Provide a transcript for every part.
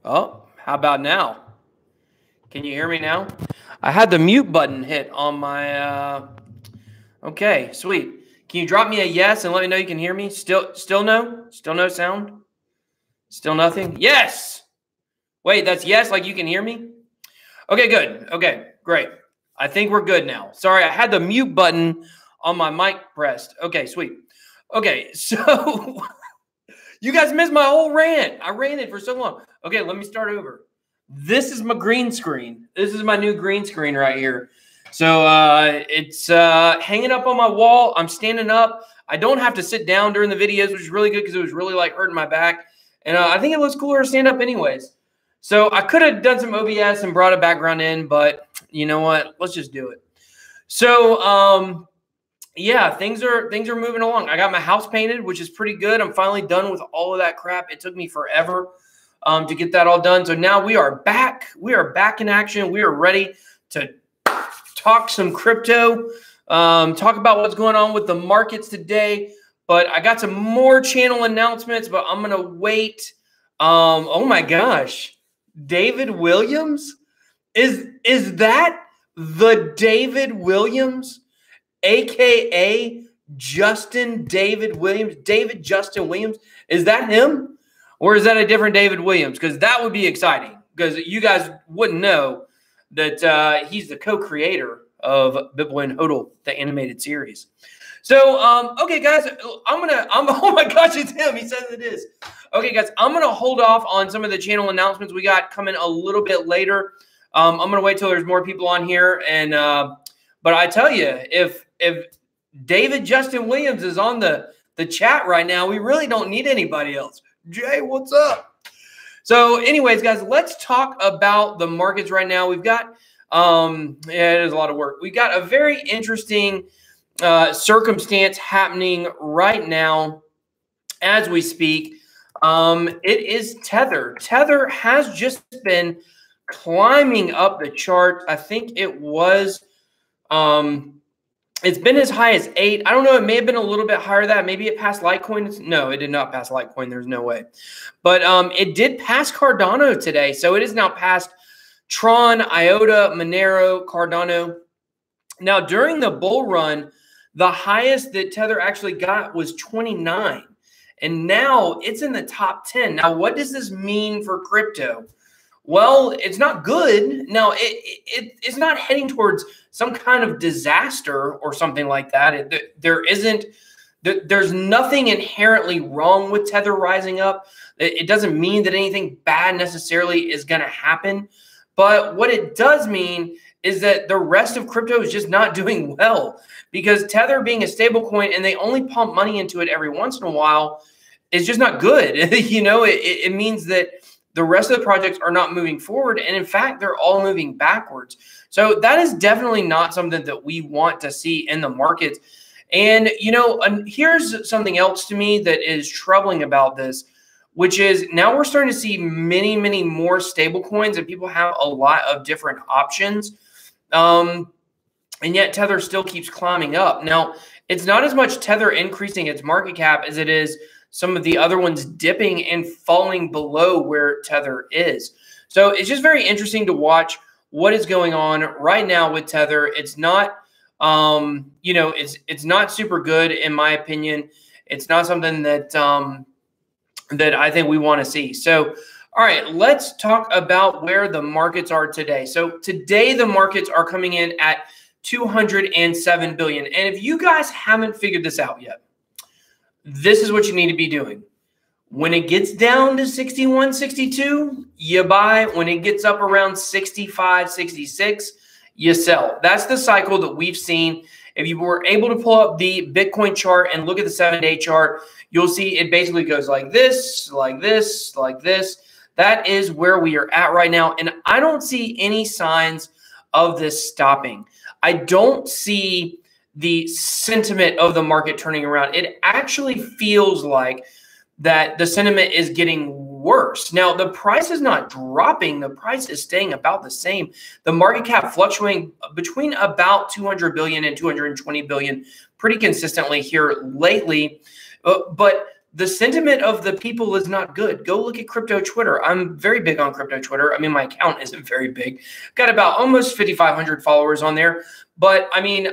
Oh, how about now? Can you hear me now? I had the mute button hit on my, okay, sweet. Can you drop me a yes and let me know you can hear me? Still no? Still no sound? Still nothing? Yes! Wait, that's yes, like you can hear me? Okay, good. Okay, great. I think we're good now. Sorry, I had the mute button on my mic pressed. Okay, sweet. Okay, so you guys missed my whole rant. I ran it for so long. Okay, let me start over. This is my green screen. This is my new green screen right here. So it's hanging up on my wall. I'm standing up. I don't have to sit down during the videos, which is really good because it was really like hurting my back. And I think it looks cooler to stand up anyways. So I could have done some OBS and brought a background in, but you know what? Let's just do it. So yeah, things are moving along. I got my house painted, which is pretty good. I'm finally done with all of that crap. It took me forever to get that all done. So now we are back. We are back in action. We are ready to talk some crypto, talk about what's going on with the markets today. But I got some more channel announcements, but I'm going to wait. Oh my gosh. David Williams? Is that the David Williams? AKA Justin David Williams, David Justin Williams. Is that him? Or is that a different David Williams? Because that would be exciting. Because you guys wouldn't know that he's the co-creator of BitBoy and Hodl, the animated series. So, okay, guys, oh my gosh, it's him. He says it is. Okay, guys, I'm going to hold off on some of the channel announcements we got coming a little bit later. I'm going to wait till there's more people on here. And, but I tell you, if David Justin Williams is on the chat right now, we really don't need anybody else. Jay, what's up? So anyways, guys, let's talk about the markets right now. We've got, yeah, it is a lot of work. We got a very interesting circumstance happening right now as we speak. It is Tether. Tether has just been climbing up the chart. I think it was, it's been as high as 8. I don't know. It may have been a little bit higher than that. Maybe it passed Litecoin. No, it did not pass Litecoin. There's no way. But it did pass Cardano today. So it is now past Tron, IOTA, Monero, Cardano. Now, during the bull run, the highest that Tether actually got was 29. And now it's in the top 10. Now, what does this mean for crypto? Well, it's not good. Now, it's not heading towards some kind of disaster or something like that. There's nothing inherently wrong with Tether rising up. It doesn't mean that anything bad necessarily is going to happen. But what it does mean is that the rest of crypto is just not doing well, because Tether being a stable coin and they only pump money into it every once in a while is just not good. You know, it means that the rest of the projects are not moving forward. And in fact, they're all moving backwards. So that is definitely not something that we want to see in the markets. And, you know, here's something else to me that is troubling about this, which is now we're starting to see many, many more stable coins, and people have a lot of different options. And yet Tether still keeps climbing up. Now, it's not as much Tether increasing its market cap as it is some of the other ones dipping and falling below where Tether is. So it's just very interesting to watch what is going on right now with Tether. It's not, you know, it's not super good in my opinion. It's not something that that I think we want to see. So, all right, let's talk about where the markets are today. So today the markets are coming in at 207 billion. And if you guys haven't figured this out yet, this is what you need to be doing. When it gets down to 61, 62, you buy. When it gets up around 65, 66, you sell. That's the cycle that we've seen. If you were able to pull up the Bitcoin chart and look at the 7-day chart, you'll see it basically goes like this, like this, like this. That is where we are at right now. And I don't see any signs of this stopping. I don't see the sentiment of the market turning around. It actually feels like that the sentiment is getting worse. Now, the price is not dropping. The price is staying about the same. The market cap fluctuating between about 200 billion and 220 billion pretty consistently here lately. But the sentiment of the people is not good. Go look at crypto Twitter. I'm very big on crypto Twitter. I mean, my account isn't very big. Got about almost 5,500 followers on there. But I mean,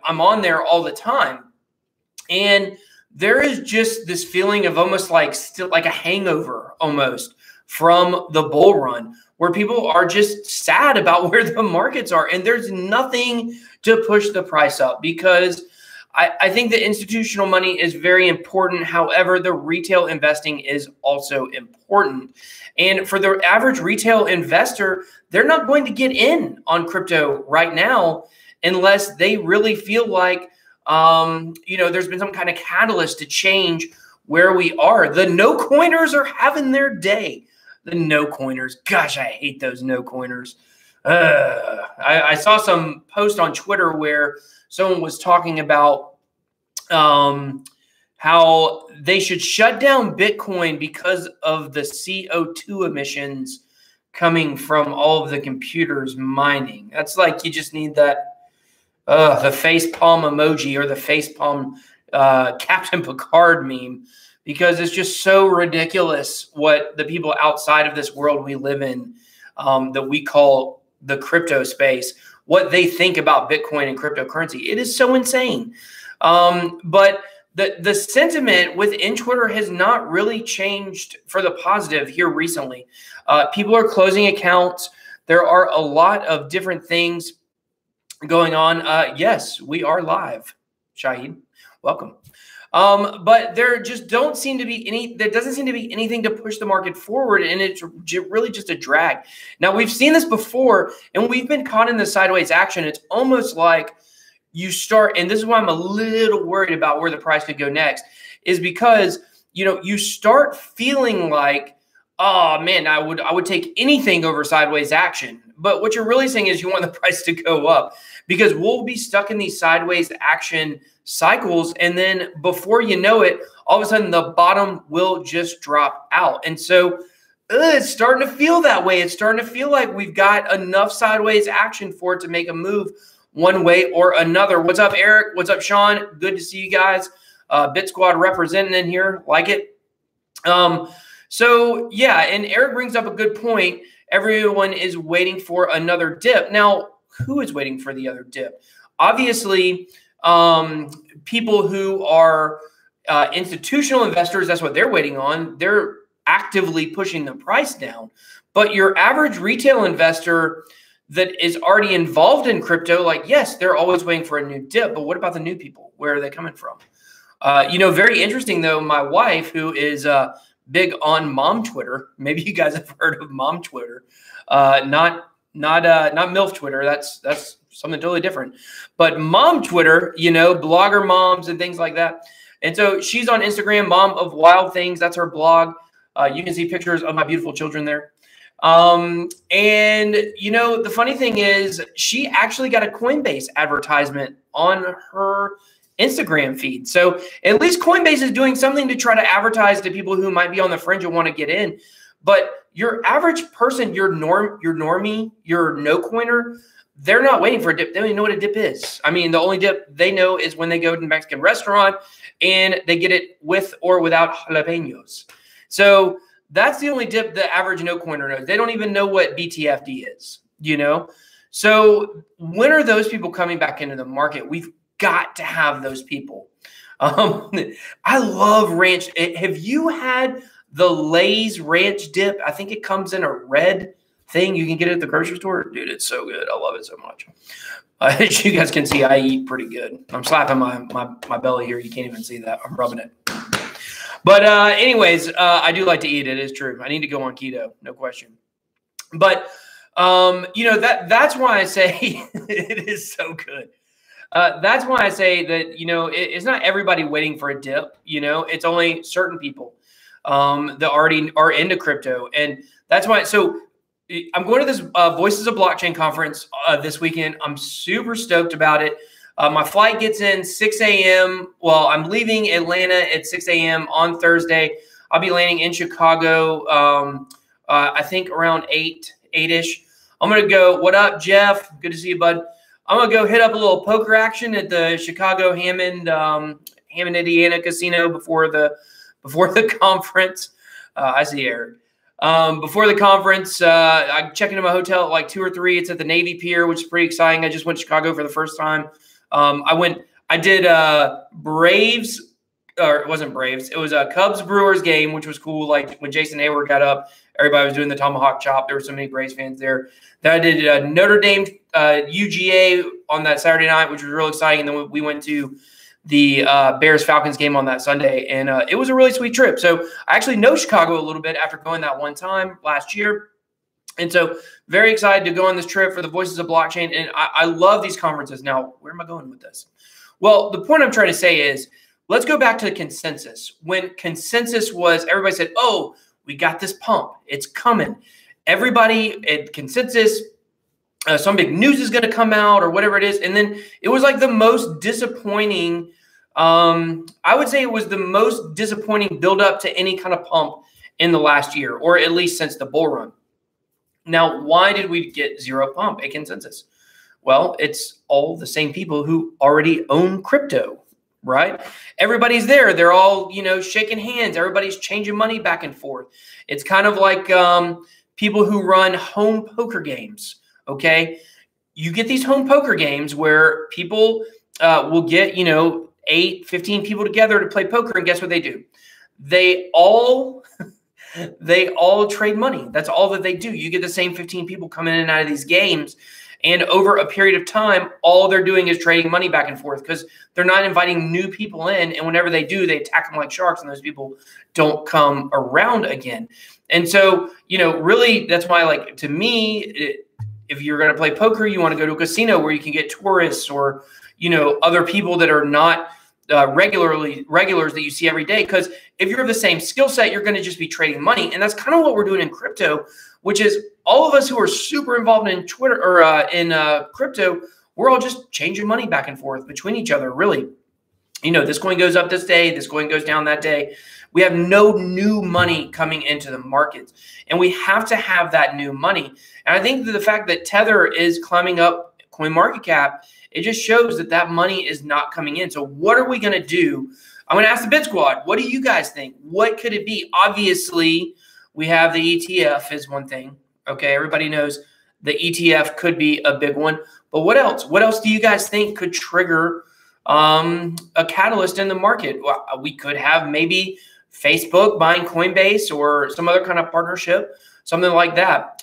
I'm on there all the time. And there is just this feeling of almost like still like a hangover almost from the bull run, where people are just sad about where the markets are. And there's nothing to push the price up, because I think the institutional money is very important. However, the retail investing is also important. And for the average retail investor, they're not going to get in on crypto right now unless they really feel like, there's been some kind of catalyst to change where we are. The no coiners are having their day. The no coiners. Gosh, I hate those no coiners. I saw some post on Twitter where someone was talking about how they should shut down Bitcoin because of the CO2 emissions coming from all of the computers mining. That's like, you just need that, the face palm emoji or the face palm Captain Picard meme, because it's just so ridiculous what the people outside of this world we live in, that we call the crypto space, what they think about Bitcoin and cryptocurrency. It is so insane. But the sentiment within Twitter has not really changed for the positive here recently. People are closing accounts. There are a lot of different things going on. Yes, we are live. Shahid, welcome. But there just don't seem to be there doesn't seem to be anything to push the market forward, and it's really just a drag. Now, we've seen this before, and we've been caught in the sideways action. It's almost like you start, and this is why I'm a little worried about where the price could go next, is because, you start feeling like, oh man, I would take anything over sideways action. But what you're really saying is you want the price to go up, because we'll be stuck in these sideways action cycles. And then before you know it, all of a sudden the bottom will just drop out. And so it's starting to feel that way. It's starting to feel like we've got enough sideways action for it to make a move one way or another. What's up, Eric? What's up, Sean? Good to see you guys. Bit Squad representing in here. Like it. So yeah, and Eric brings up a good point. Everyone is waiting for another dip. Now, who is waiting for the other dip? Obviously, people who are institutional investors, that's what they're waiting on. They're actively pushing the price down. But your average retail investor that is already involved in crypto, like, yes, they're always waiting for a new dip. But what about the new people? Where are they coming from? Very interesting, though, my wife, who is big on mom Twitter. Maybe you guys have heard of mom Twitter, not MILF Twitter. That's something totally different. But mom Twitter, blogger moms and things like that. And so she's on Instagram, Mom of Wild Things. That's her blog. You can see pictures of my beautiful children there. The funny thing is, she actually got a Coinbase advertisement on her Instagram feed. So at least Coinbase is doing something to try to advertise to people who might be on the fringe and want to get in. But your average person, your normie, your no coiner, they're not waiting for a dip. They don't even know what a dip is. I mean, the only dip they know is when they go to the Mexican restaurant and they get it with or without jalapenos. So that's the only dip the average no coiner knows. They don't even know what BTFD is, So when are those people coming back into the market? We've got to have those people. I love ranch. Have you had the Lay's ranch dip? I think it comes in a red thing. You can get it at the grocery store. Dude, it's so good. I love it so much. As you guys can see, I eat pretty good. I'm slapping my belly here. You can't even see that. I'm rubbing it. But anyways, I do like to eat. It is true. I need to go on keto, no question. But that's why I say it is so good. That's why I say that, it's not everybody waiting for a dip. It's only certain people that already are into crypto. And that's why. So I'm going to this Voices of Blockchain conference this weekend. I'm super stoked about it. My flight gets in 6 a.m. Well, I'm leaving Atlanta at 6 a.m. on Thursday. I'll be landing in Chicago, I think around 8-ish. I'm going to go, what up, Jeff? Good to see you, bud. I'm going to go hit up a little poker action at the Chicago Hammond, Indiana casino before the before the conference. I see Eric. Before the conference, I check into my hotel at like 2 or 3. It's at the Navy Pier, which is pretty exciting. I just went to Chicago for the first time. I did Braves, or it wasn't Braves. It was a Cubs Brewers game, which was cool. Like when Jason Hayward got up, everybody was doing the tomahawk chop. There were so many Braves fans there. Then I did Notre Dame UGA on that Saturday night, which was real exciting. And then we went to the Bears-Falcons game on that Sunday, and it was a really sweet trip. So I actually know Chicago a little bit after going that one time last year. And so very excited to go on this trip for the Voices of Blockchain. And I love these conferences. Now, where am I going with this? Well, the point I'm trying to say is let's go back to the consensus. When consensus was, everybody said, oh, we got this pump. It's coming. Everybody at consensus, some big news is going to come out or whatever it is. And then it was like the most disappointing, I would say it was the most disappointing buildup to any kind of pump in the last year, or at least since the bull run. Now, why did we get zero pump at consensus? Well, it's all the same people who already own crypto, right? Everybody's there. They're all, shaking hands. Everybody's changing money back and forth. It's kind of like people who run home poker games. Okay, you get these home poker games where people will get, 8, 15 people together to play poker, and guess what they do? They all trade money. That's all that they do. You get the same 15 people coming in and out of these games, and over a period of time, all they're doing is trading money back and forth because they're not inviting new people in, and whenever they do, they attack them like sharks, and those people don't come around again. And so, really, that's why, like, to me, if you're going to play poker, you want to go to a casino where you can get tourists or, other people that are not regulars that you see every day. Because if you're of the same skill set, you're going to just be trading money. And that's kind of what we're doing in crypto, which is all of us who are super involved in Twitter or in crypto, we're all just changing money back and forth between each other, really. This coin goes up this day, this coin goes down that day. We have no new money coming into the markets, and we have to have that new money. And I think that the fact that Tether is climbing up CoinMarketCap, it just shows that that money is not coming in. So what are we going to do? I'm going to ask the Bit Squad, what do you guys think? What could it be? Obviously, we have the ETF is one thing. Okay, everybody knows the ETF could be a big one. But what else? What else do you guys think could trigger a catalyst in the market? Well, we could have maybe Facebook buying Coinbase or some other kind of partnership, something like that.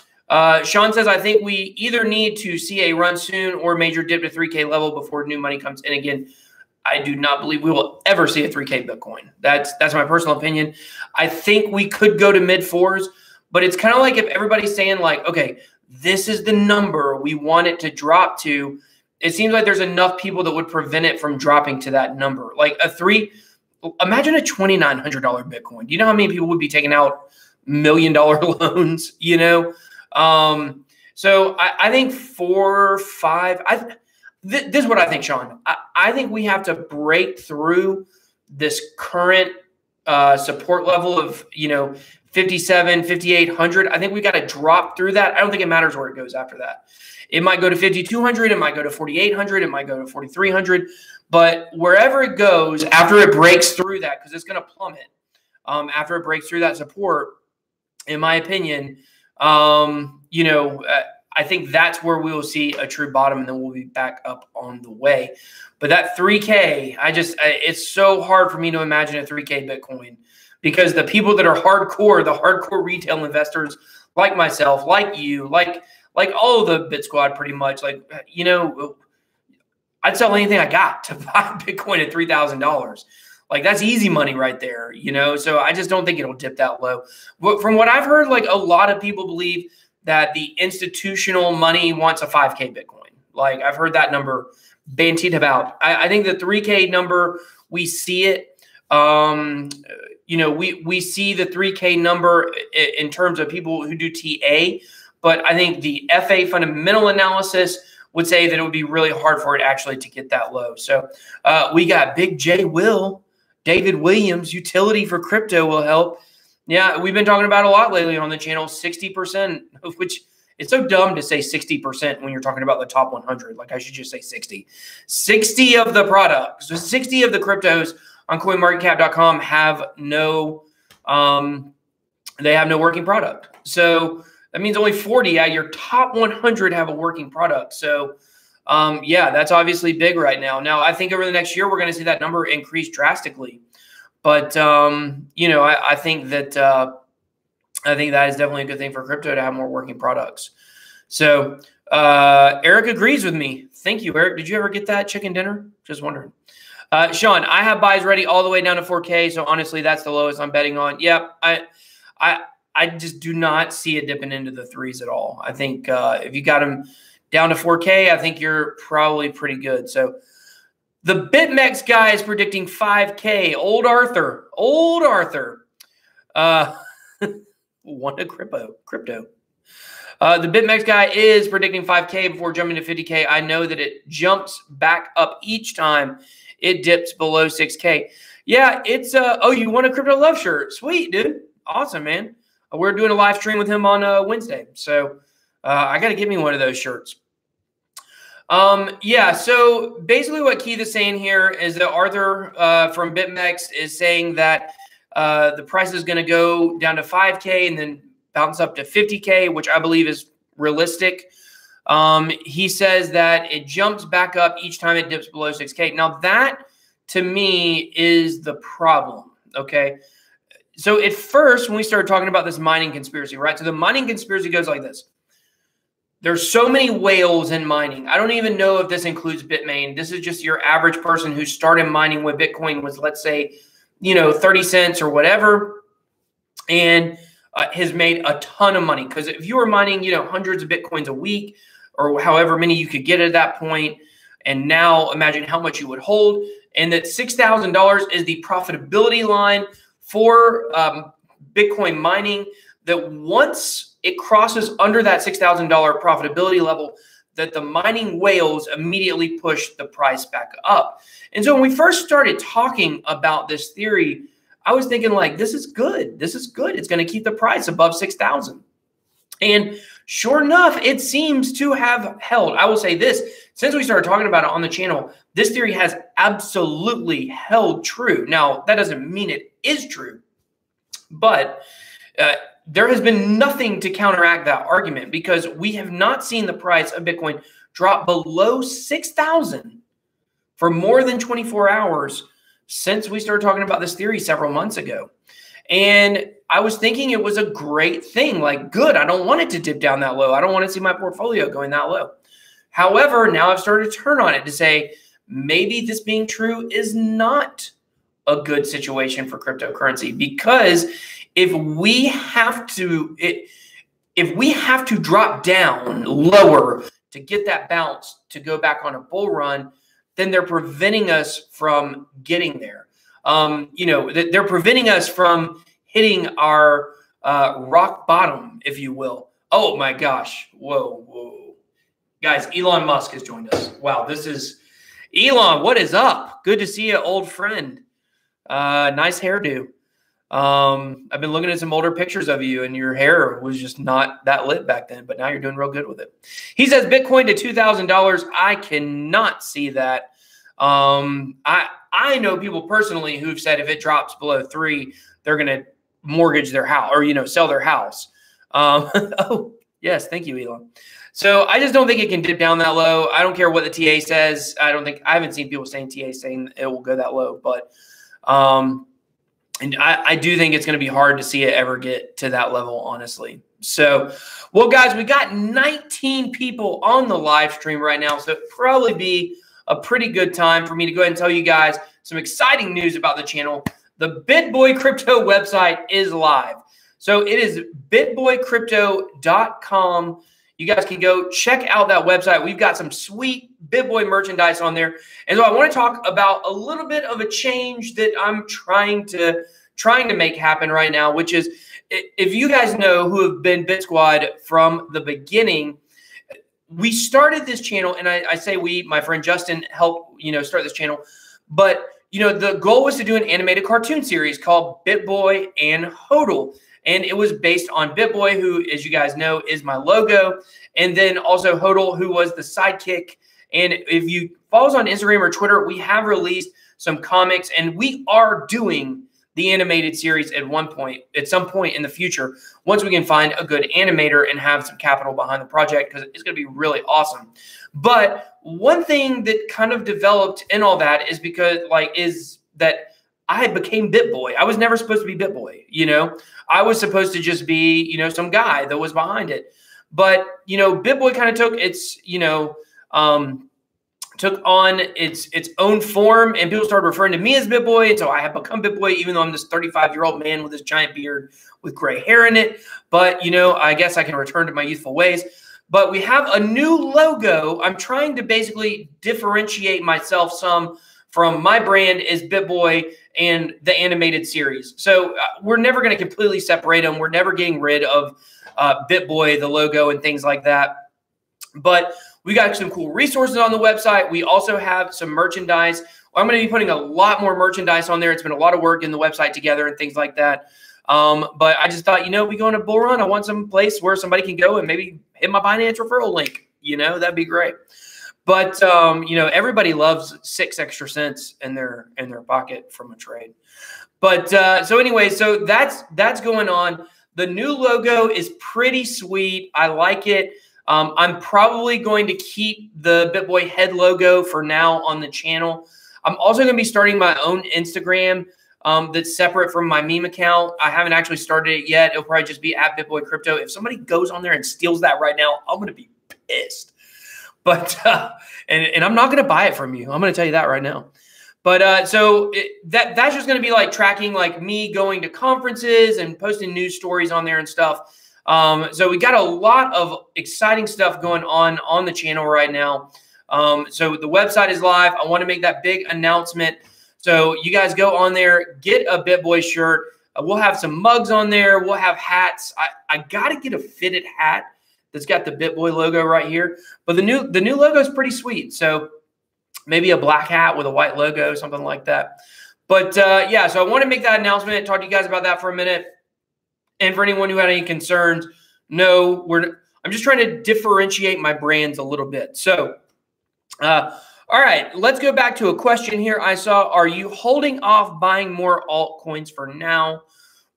Sean says, I think we either need to see a run soon or major dip to 3K level before new money comes in again. I do not believe we will ever see a 3K Bitcoin. That's my personal opinion. I think we could go to mid 4s, but it's kind of like if everybody's saying like, okay, this is the number we want it to drop to. It seems like there's enough people that would prevent it from dropping to that number. Like imagine a $2,900 Bitcoin. Do you know how many people would be taking out $1 million loans, So I think 4 or 5, this is what I think, Sean. I think we have to break through this current support level of, 57, 5,800. I think we got to drop through that. I don't think it matters where it goes after that. It might go to 5,200. It might go to 4,800. It might go to 4,300. But wherever it goes, after it breaks through that, because it's going to plummet, after it breaks through that support, in my opinion, I think that's where we will see a true bottom, and then we'll be back up on the way. But that 3K, it's so hard for me to imagine a 3K Bitcoin, because the people that are hardcore, the hardcore retail investors like myself, like you, like all of the Bit Squad pretty much, I'd sell anything I got to buy Bitcoin at $3,000. Like, that's easy money right there, So I just don't think it'll dip that low. But from what I've heard, like, a lot of people believe that the institutional money wants a 5K Bitcoin. Like, I've heard that number bantied about. I think the 3K number, we see it. We see the 3K number in terms of people who do TA, but I think the FA fundamental analysis would say that it would be really hard for it actually to get that low. So we got Big J Will, David Williams, utility for crypto will help. Yeah, we've been talking about a lot lately on the channel, 60%, which it's so dumb to say 60% when you're talking about the top 100. Like, I should just say 60. 60 of the products, so 60 of the cryptos on coinmarketcap.com have no they have no working product. So that means only 40 out of your top 100 have a working product. So yeah, that's obviously big right now. Now, I think over the next year, we're going to see that number increase drastically. But, you know, I think that is definitely a good thing for crypto to have more working products. So Eric agrees with me. Thank you, Eric. Did you ever get that chicken dinner? Just wondering. Sean, I have buys ready all the way down to 4K. So honestly, that's the lowest I'm betting on. Yep. I just do not see it dipping into the threes at all. I think if you got them down to 4K, I think you're probably pretty good. So the BitMEX guy is predicting 5K. Old Arthur. Want a crypto. The BitMEX guy is predicting 5K before jumping to 50K. I know that it jumps back up each time it dips below 6K. Yeah, it's oh, you want a Crypto Love shirt? Sweet, dude. Awesome, man. We're doing a live stream with him on Wednesday. So I got to get me one of those shirts. Yeah, so basically what Keith is saying here is that Arthur from BitMEX is saying that the price is going to go down to 5K and then bounce up to 50K, which I believe is realistic. He says that it jumps back up each time it dips below 6K. Now that, to me, is the problem, okay? So at first, when we started talking about this mining conspiracy, right? So the mining conspiracy goes like this. There's so many whales in mining. I don't even know if this includes Bitmain. This is just your average person who started mining when Bitcoin was, let's say, you know, 30 cents or whatever, and has made a ton of money. Because if you were mining, you know, hundreds of Bitcoins a week or however many you could get at that point, and now imagine how much you would hold, and that $6,000 is the profitability line for Bitcoin mining, that once it crosses under that $6,000 profitability level, that the mining whales immediately push the price back up. And so when we first started talking about this theory, I was thinking like, this is good. This is good. It's going to keep the price above 6,000. And sure enough, it seems to have held. I will say this, since we started talking about it on the channel, this theory has absolutely held true. Now, that doesn't mean it is true, but there has been nothing to counteract that argument, because we have not seen the price of Bitcoin drop below 6,000 for more than 24 hours since we started talking about this theory several months ago. And I was thinking it was a great thing, like, good. I don't want it to dip down that low. I don't want to see my portfolio going that low. However, now I've started to turn on it to say, maybe this being true is not a good situation for cryptocurrency, because if we have to drop down lower to get that bounce to go back on a bull run, then they're preventing us from getting there. You know, they're preventing us from hitting our rock bottom, if you will. Oh my gosh. Whoa. Guys, Elon Musk has joined us. Wow, this is Elon. What is up? Good to see you, old friend. Nice hairdo. I've been looking at some older pictures of you, and your hair was just not that lit back then, but now you're doing real good with it. He says Bitcoin to $2,000. I cannot see that. I know people personally who've said if it drops below 3, they're going to mortgage their house, or, you know, sell their house. Oh, yes. Thank you, Elon. So I just don't think it can dip down that low. I don't care what the TA says. I haven't seen people saying TA saying it will go that low, but, and I do think it's going to be hard to see it ever get to that level, honestly. So, well, guys, we got 19 people on the live stream right now, so it'd probably be a pretty good time for me to go ahead and tell you guys some exciting news about the channel. The BitBoy Crypto website is live. So it is bitboycrypto.com. You guys can go check out that website. We've got some sweet BitBoy merchandise on there. And so I want to talk about a little bit of a change that I'm trying to make happen right now, which is, if you guys know who have been Bit Squad from the beginning, we started this channel, and I say we, my friend Justin helped, you know, start this channel. But, you know, the goal was to do an animated cartoon series called BitBoy and HODL. And it was based on BitBoy, who, as you guys know, is my logo. And then also HODL, who was the sidekick. And if you follow us on Instagram or Twitter, we have released some comics, and we are doing the animated series at some point in the future, once we can find a good animator and have some capital behind the project, because it's going to be really awesome. But one thing that kind of developed in all that is that I became BitBoy. I was never supposed to be BitBoy, you know. I was supposed to just be, you know, some guy that was behind it. But, you know, BitBoy kind of took its, you know, took on its own form, and people started referring to me as BitBoy. And so I have become BitBoy, even though I'm this 35-year-old man with this giant beard with gray hair in it. But, you know, I guess I can return to my youthful ways. But we have a new logo. I'm trying to basically differentiate myself some from my brand as BitBoy and the animated series. So we're never going to completely separate them. We're never getting rid of BitBoy, the logo, and things like that. But we got some cool resources on the website. We also have some merchandise. I'm going to be putting a lot more merchandise on there. It's been a lot of work in the website together and things like that. But I just thought, you know, we go on a bull run. I want some place where somebody can go and maybe hit my Binance referral link. You know, that'd be great. But you know, everybody loves 6 extra cents in their pocket from a trade. But so anyway, so that's going on. The new logo is pretty sweet. I like it. I'm probably going to keep the BitBoy head logo for now on the channel. I'm also going to be starting my own Instagram that's separate from my meme account. I haven't actually started it yet. It'll probably just be at BitBoy Crypto. If somebody goes on there and steals that right now, I'm going to be pissed. But and I'm not going to buy it from you. I'm going to tell you that right now. But so that's just going to be like tracking like me going to conferences and posting news stories on there and stuff. So we got a lot of exciting stuff going on the channel right now. So the website is live. I want to make that big announcement. So you guys go on there, get a BitBoy shirt. We'll have some mugs on there. We'll have hats. I got to get a fitted hat that's got the BitBoy logo right here. But the new logo is pretty sweet. So maybe a black hat with a white logo, something like that. But yeah, so I want to make that announcement, talk to you guys about that for a minute. And for anyone who had any concerns, no, I'm just trying to differentiate my brands a little bit. So, all right, let's go back to a question here I saw. Are you holding off buying more altcoins for now,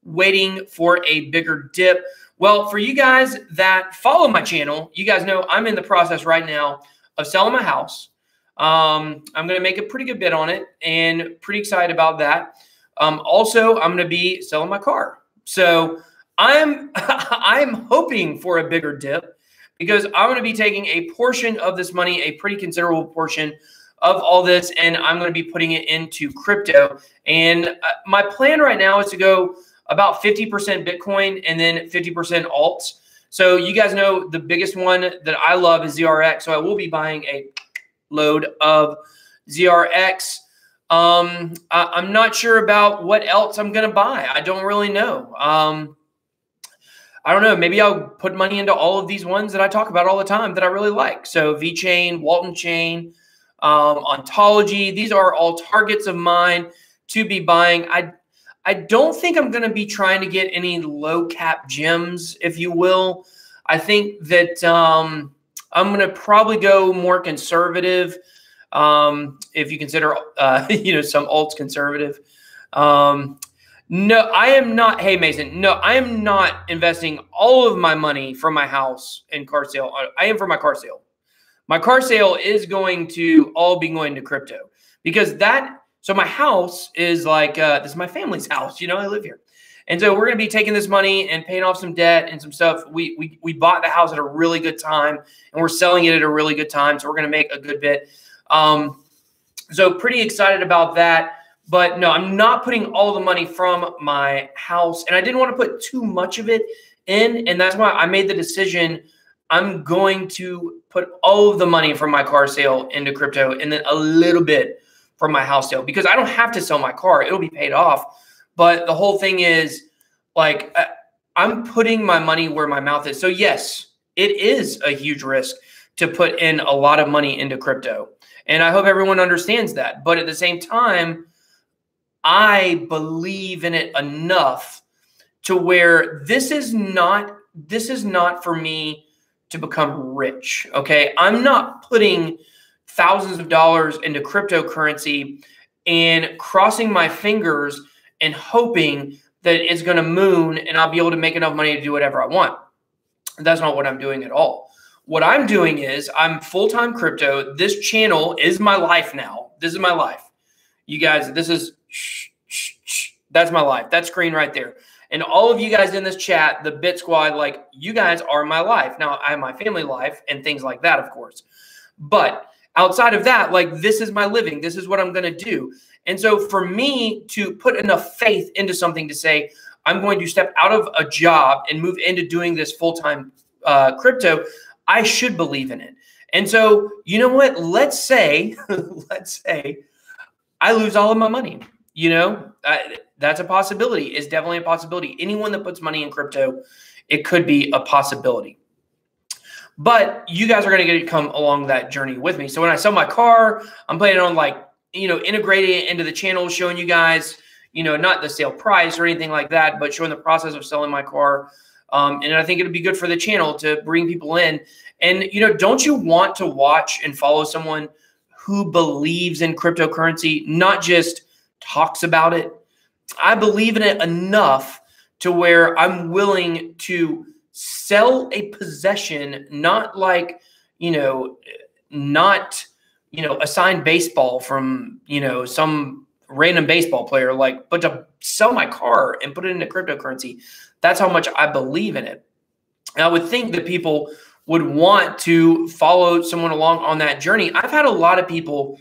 waiting for a bigger dip? Well, for you guys that follow my channel, you guys know I'm in the process right now of selling my house. I'm going to make a pretty good bid on it and pretty excited about that. Also, I'm going to be selling my car. So I'm hoping for a bigger dip because I'm going to be taking a portion of this money, a pretty considerable portion of all this, and I'm going to be putting it into crypto. And my plan right now is to go about 50% Bitcoin and then 50% alts. So you guys know the biggest one that I love is ZRX. So I will be buying a load of ZRX. I'm not sure about what else I'm going to buy. I don't really know. I don't know. Maybe I'll put money into all of these ones that I talk about all the time that I really like. So VeChain, Walton Chain, Ontology. These are all targets of mine to be buying. I don't think I'm going to be trying to get any low cap gems, if you will. I think that I'm going to probably go more conservative. If you consider, you know, some alts conservative. No, I am not. Hey, Mason, no, I am not investing all of my money from my house in car sale. I am for my car sale. My car sale is going to all be going to crypto because so my house is like, this is my family's house. You know, I live here. And so we're going to be taking this money and paying off some debt and some stuff. We bought the house at a really good time and we're selling it at a really good time. So we're going to make a good bit. So pretty excited about that. But no, I'm not putting all the money from my house. And I didn't want to put too much of it in. And that's why I made the decision. I'm going to put all of the money from my car sale into crypto and then a little bit from my house sale because I don't have to sell my car. It'll be paid off. But the whole thing is like, I'm putting my money where my mouth is. So yes, it is a huge risk to put in a lot of money into crypto. And I hope everyone understands that. But at the same time, I believe in it enough to where this is not for me to become rich. Okay. I'm not putting thousands of dollars into cryptocurrency and crossing my fingers and hoping that it's going to moon and I'll be able to make enough money to do whatever I want. That's not what I'm doing at all. What I'm doing is I'm full-time crypto. This channel is my life now. This is my life. You guys, this is, that's my life. That screen right there. And all of you guys in this chat, the Bit Squad, like, you guys are my life. Now, I have my family life and things like that, of course. But outside of that, like, this is my living. This is what I'm going to do. And so for me to put enough faith into something to say, I'm going to step out of a job and move into doing this full-time crypto, I should believe in it. And so, you know what? Let's say, I lose all of my money. You know, that's a possibility. It's definitely a possibility. Anyone that puts money in crypto, it could be a possibility. But you guys are going to come along that journey with me. So when I sell my car, I'm planning on, like, you know, integrating it into the channel, showing you guys, you know, not the sale price or anything like that, but showing the process of selling my car. And I think it'll be good for the channel to bring people in. And, you know, don't you want to watch and follow someone who believes in cryptocurrency, not just talks about it? I believe in it enough to where I'm willing to sell a possession, not like, you know, not, you know, a signed baseball from, you know, some random baseball player, like, but to sell my car and put it into cryptocurrency. That's how much I believe in it. And I would think that people would want to follow someone along on that journey. I've had a lot of people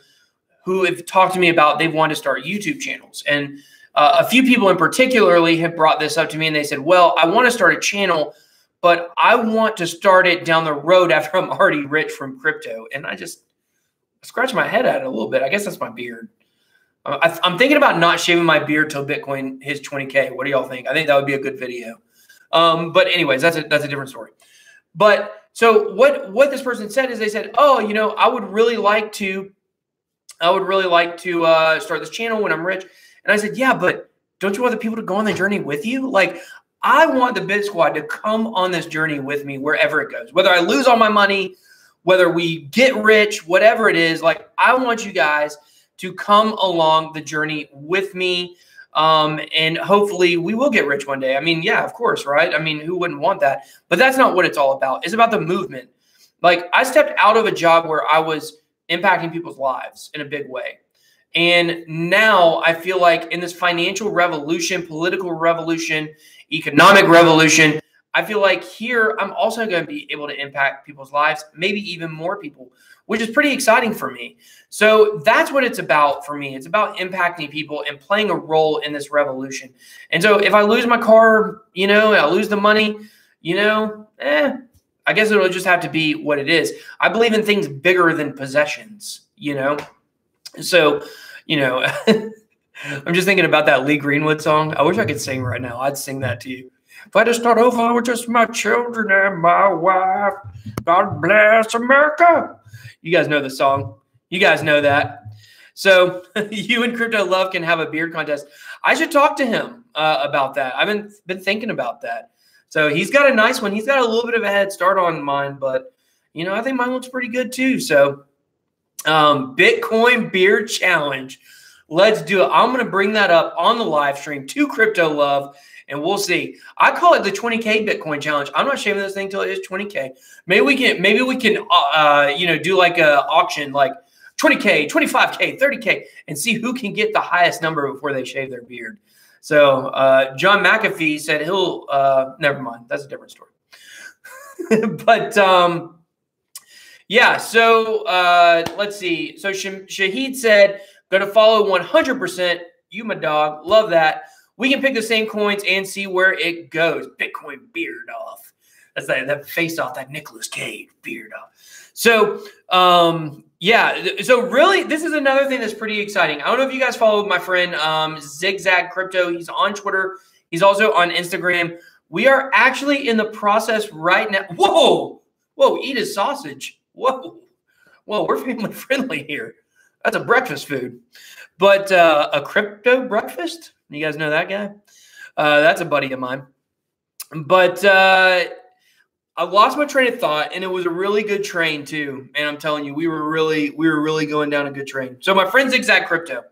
who have talked to me about they've wanted to start YouTube channels. And a few people in particularly have brought this up to me, and they said, well, I want to start a channel, but I want to start it down the road after I'm already rich from crypto. And I just scratch my head at it a little bit. I guess that's my beard. I'm thinking about not shaving my beard till Bitcoin hits 20K. What do y'all think? I think that would be a good video. But anyways, that's a different story. But so what this person said is they said, oh, you know, I would really like to start this channel when I'm rich. And I said, yeah, but don't you want the people to go on the journey with you? Like, I want the Bit Squad to come on this journey with me wherever it goes, whether I lose all my money, whether we get rich, whatever it is. Like, I want you guys to come along the journey with me. And hopefully we will get rich one day. I mean, yeah, of course, right? I mean, who wouldn't want that? But that's not what it's all about. It's about the movement. Like, I stepped out of a job where I was impacting people's lives in a big way. And now I feel like in this financial revolution, political revolution, economic revolution, I feel like here I'm also going to be able to impact people's lives, maybe even more people, which is pretty exciting for me. So that's what it's about for me. It's about impacting people and playing a role in this revolution. And so if I lose my car, you know, I lose the money, you know, I guess it'll just have to be what it is. I believe in things bigger than possessions, you know. So, you know, I'm just thinking about that Lee Greenwood song. I wish I could sing right now. I'd sing that to you. If I had to start over with just my children and my wife, God bless America. You guys know the song. You guys know that. So you and Crypto Love can have a beard contest. I should talk to him about that. I've been thinking about that. So he's got a nice one. He's got a little bit of a head start on mine, but, you know, I think mine looks pretty good too. So Bitcoin beard challenge. Let's do it. I'm going to bring that up on the live stream to Crypto Love, and we'll see. I call it the 20K Bitcoin challenge. I'm not shaving this thing till it is 20K. Maybe we can, you know, do like a auction, like 20K, 25K, 30K, and see who can get the highest number before they shave their beard. So John McAfee said he'll, never mind. That's a different story. But yeah, so let's see. So Shahid said, going to follow 100%. You, my dog. Love that. We can pick the same coins and see where it goes. Bitcoin beard off. That's that face off, that Nicolas Cage beard off. So, yeah. So really, this is another thing that's pretty exciting. I don't know if you guys follow my friend Zigzag Crypto. He's on Twitter. He's also on Instagram. We are actually in the process right now. Whoa. Whoa, eat his sausage. Whoa. Whoa, we're family friendly here. That's a breakfast food. But a crypto breakfast? You guys know that guy? That's a buddy of mine. But I lost my train of thought, and it was a really good train too. And I'm telling you, we were really going down a good train. So my friend Zigzag Crypto,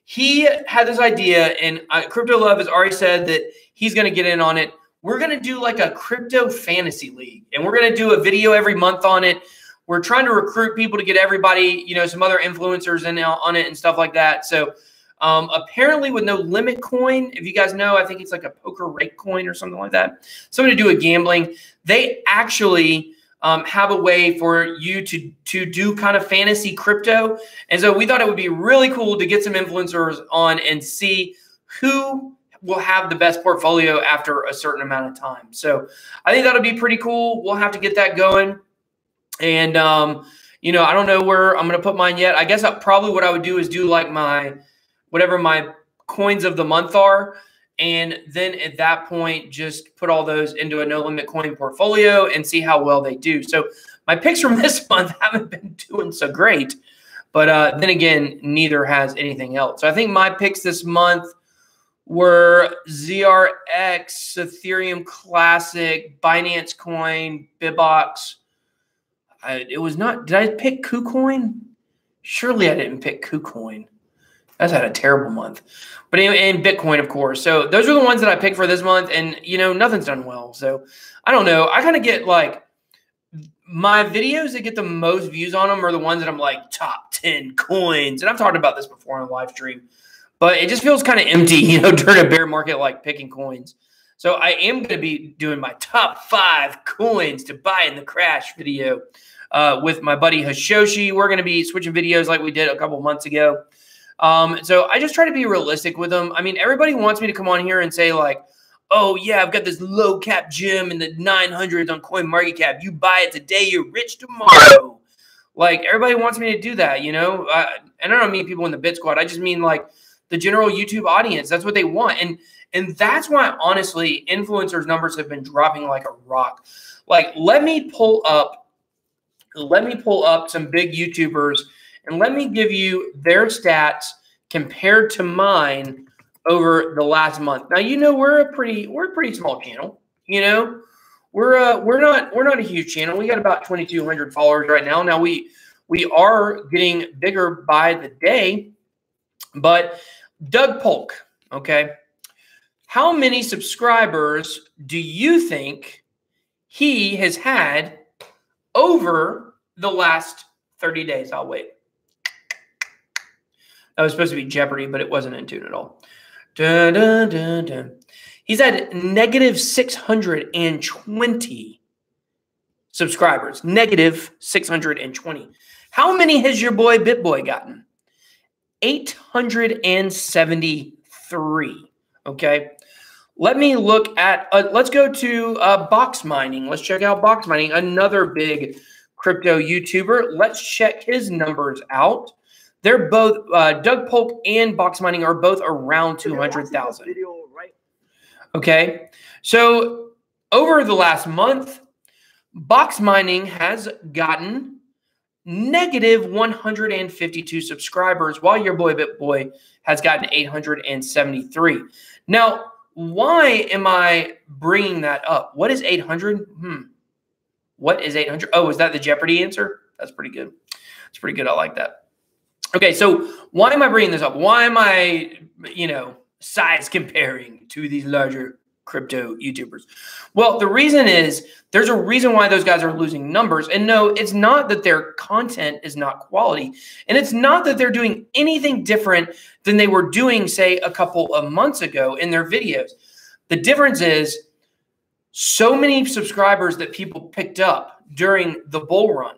he had this idea, and Crypto Love has already said that he's going to get in on it. We're going to do like a crypto fantasy league, and we're going to do a video every month on it. We're trying to recruit people to get everybody, some other influencers in on it and stuff like that. So apparently with no limit coin, if you guys know, I think it's like a poker rate coin or something like that. Something to do with gambling. They actually have a way for you to do kind of fantasy crypto. And so we thought it would be really cool to get some influencers on and see who will have the best portfolio after a certain amount of time. So I think that'll be pretty cool. We'll have to get that going. And, I don't know where I'm going to put mine yet. I guess probably what I would do is do like whatever my coins of the month are. And then at that point, just put all those into a no limit coin portfolio and see how well they do. So my picks from this month haven't been doing so great, but then again, neither has anything else. So I think my picks this month were ZRX, Ethereum Classic, Binance Coin, Bibox. It was not, did I pick KuCoin? Surely I didn't pick KuCoin. That's had a terrible month. But anyway, and Bitcoin, of course. So those are the ones that I picked for this month. And, nothing's done well. So I don't know. I kind of get like my videos that get the most views on them are the ones that I'm like top 10 coins. And I've talked about this before on a live stream. But it just feels kind of empty, during a bear market, like picking coins. So I am going to be doing my top 5 coins to buy in the crash video with my buddy Hashoshi. We're going to be switching videos like we did a couple months ago. So I just try to be realistic with them. I mean, everybody wants me to come on here and say like, oh yeah, I've got this low cap gem in the 900s on CoinMarketCap. You buy it today, you're rich tomorrow. Like everybody wants me to do that, and I don't mean people in the Bit Squad. I just mean like the general YouTube audience. That's what they want. And that's why honestly, influencers numbers have been dropping like a rock. Like let me pull up some big YouTubers and let me give you their stats compared to mine over the last month. Now, we're a pretty small channel. We're not a huge channel. We got about 2,200 followers right now. Now we are getting bigger by the day. But Doug Polk, okay, how many subscribers do you think he has had over the last 30 days? I'll wait. That was supposed to be Jeopardy, but it wasn't in tune at all. Dun, dun, dun, dun. He's had negative 620 subscribers. Negative 620. How many has your boy BitBoy gotten? 873. Okay. Let me look at, let's go to Box Mining. Let's check out Box Mining, another big crypto YouTuber. Let's check his numbers out. They're both, Doug Polk and Box Mining are both around 200,000. Okay. So over the last month, Box Mining has gotten negative 152 subscribers, while your boy BitBoy has gotten 873. Now, why am I bringing that up? What is 800? What is 800? Oh, is that the Jeopardy answer? That's pretty good. It's pretty good. I like that. Okay, so why am I bringing this up? Why am I, size comparing to these larger crypto YouTubers? Well, the reason is there's a reason why those guys are losing numbers. And no, it's not that their content is not quality. And it's not that they're doing anything different than they were doing, say, a couple of months ago in their videos. The difference is so many subscribers that people picked up during the bull run,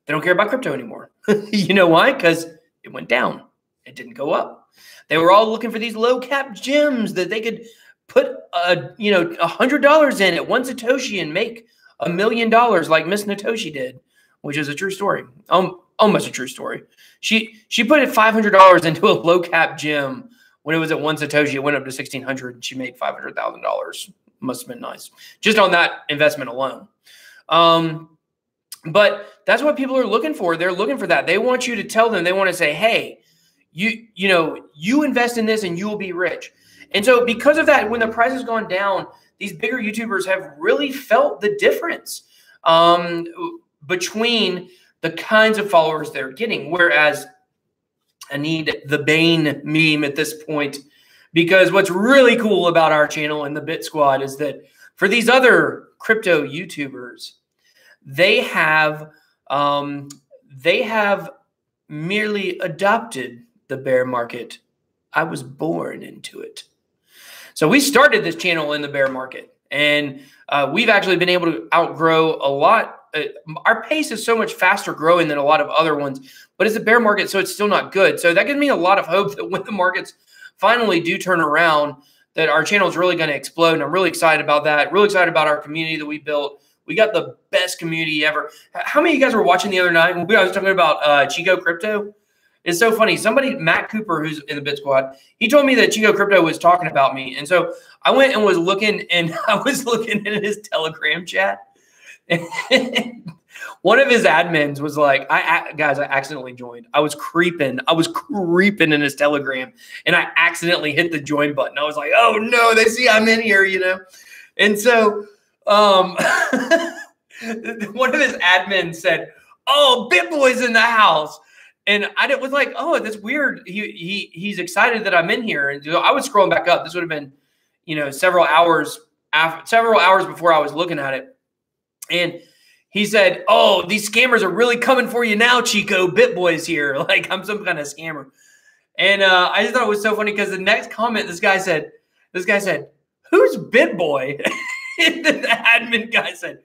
they don't care about crypto anymore. You know why? Because it went down. It didn't go up. They were all looking for these low cap gems that they could put $100 in at one Satoshi and make $1 million like Miss Natoshi did, which is a true story. Almost a true story. She put $500 into a low cap gem when it was at one Satoshi. It went up to 1,600 and she made $500,000. Must have been nice just on that investment alone. But that's what people are looking for. They're looking for that. They want you to tell them, they want to say, hey, you invest in this and you will be rich. And so because of that, when the price has gone down, these bigger YouTubers have really felt the difference between the kinds of followers they're getting. Whereas I need the Bane meme at this point, because what's really cool about our channel and the Bit Squad is that for these other crypto YouTubers, they have merely adopted the bear market. I was born into it. So we started this channel in the bear market, and we've actually been able to outgrow a lot. Our pace is so much faster growing than a lot of other ones, but it's a bear market, so it's still not good. So that gives me a lot of hope that when the markets finally do turn around, that our channel is really going to explode. And I'm really excited about that. Really excited about our community that we built. We got the best community ever. How many of you guys were watching the other night when I was talking about Chico Crypto? It's so funny. Somebody, Matt Cooper, who's in the Bit Squad, he told me that Chico Crypto was talking about me. And so I went and was looking, and I was looking in his Telegram chat. And one of his admins was like, guys, I accidentally joined. I was creeping in his Telegram, and I accidentally hit the join button. I was like, oh no, they see I'm in here, you know? And so one of his admins said, oh, BitBoy's in the house. And I was like, oh, that's weird. He's excited that I'm in here. And I was scrolling back up. This would have been, you know, several hours before I was looking at it. And he said, oh, these scammers are really coming for you now, Chico. BitBoy's here. Like I'm some kind of scammer. And I just thought it was so funny because the next comment, this guy said, who's BitBoy? And the admin guy said,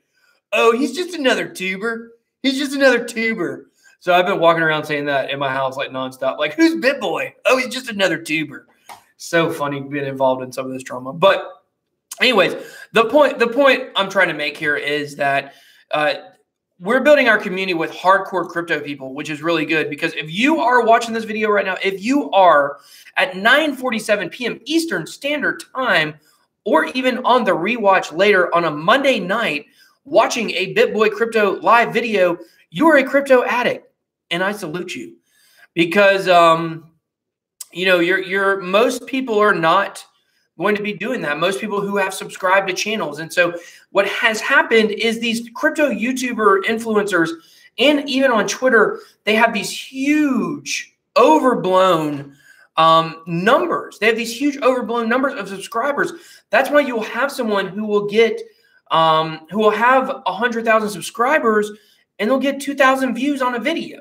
oh, he's just another tuber. He's just another tuber. So I've been walking around saying that in my house like nonstop. Like, who's BitBoy? Oh, he's just another tuber. So funny being involved in some of this drama. But anyways, the point I'm trying to make here is that we're building our community with hardcore crypto people, which is really good, because if you are watching this video right now, if you are at 9:47 p.m. Eastern Standard Time, or even on the rewatch later on a Monday night watching a BitBoy Crypto live video, you are a crypto addict. And I salute you, because, you know, most people are not going to be doing that. Most people who have subscribed to channels. And so what has happened is these crypto YouTuber influencers, and even on Twitter, they have these huge overblown numbers. They have these huge overblown numbers of subscribers. That's why you'll have someone who will get, who will have 100,000 subscribers, and they'll get 2,000 views on a video.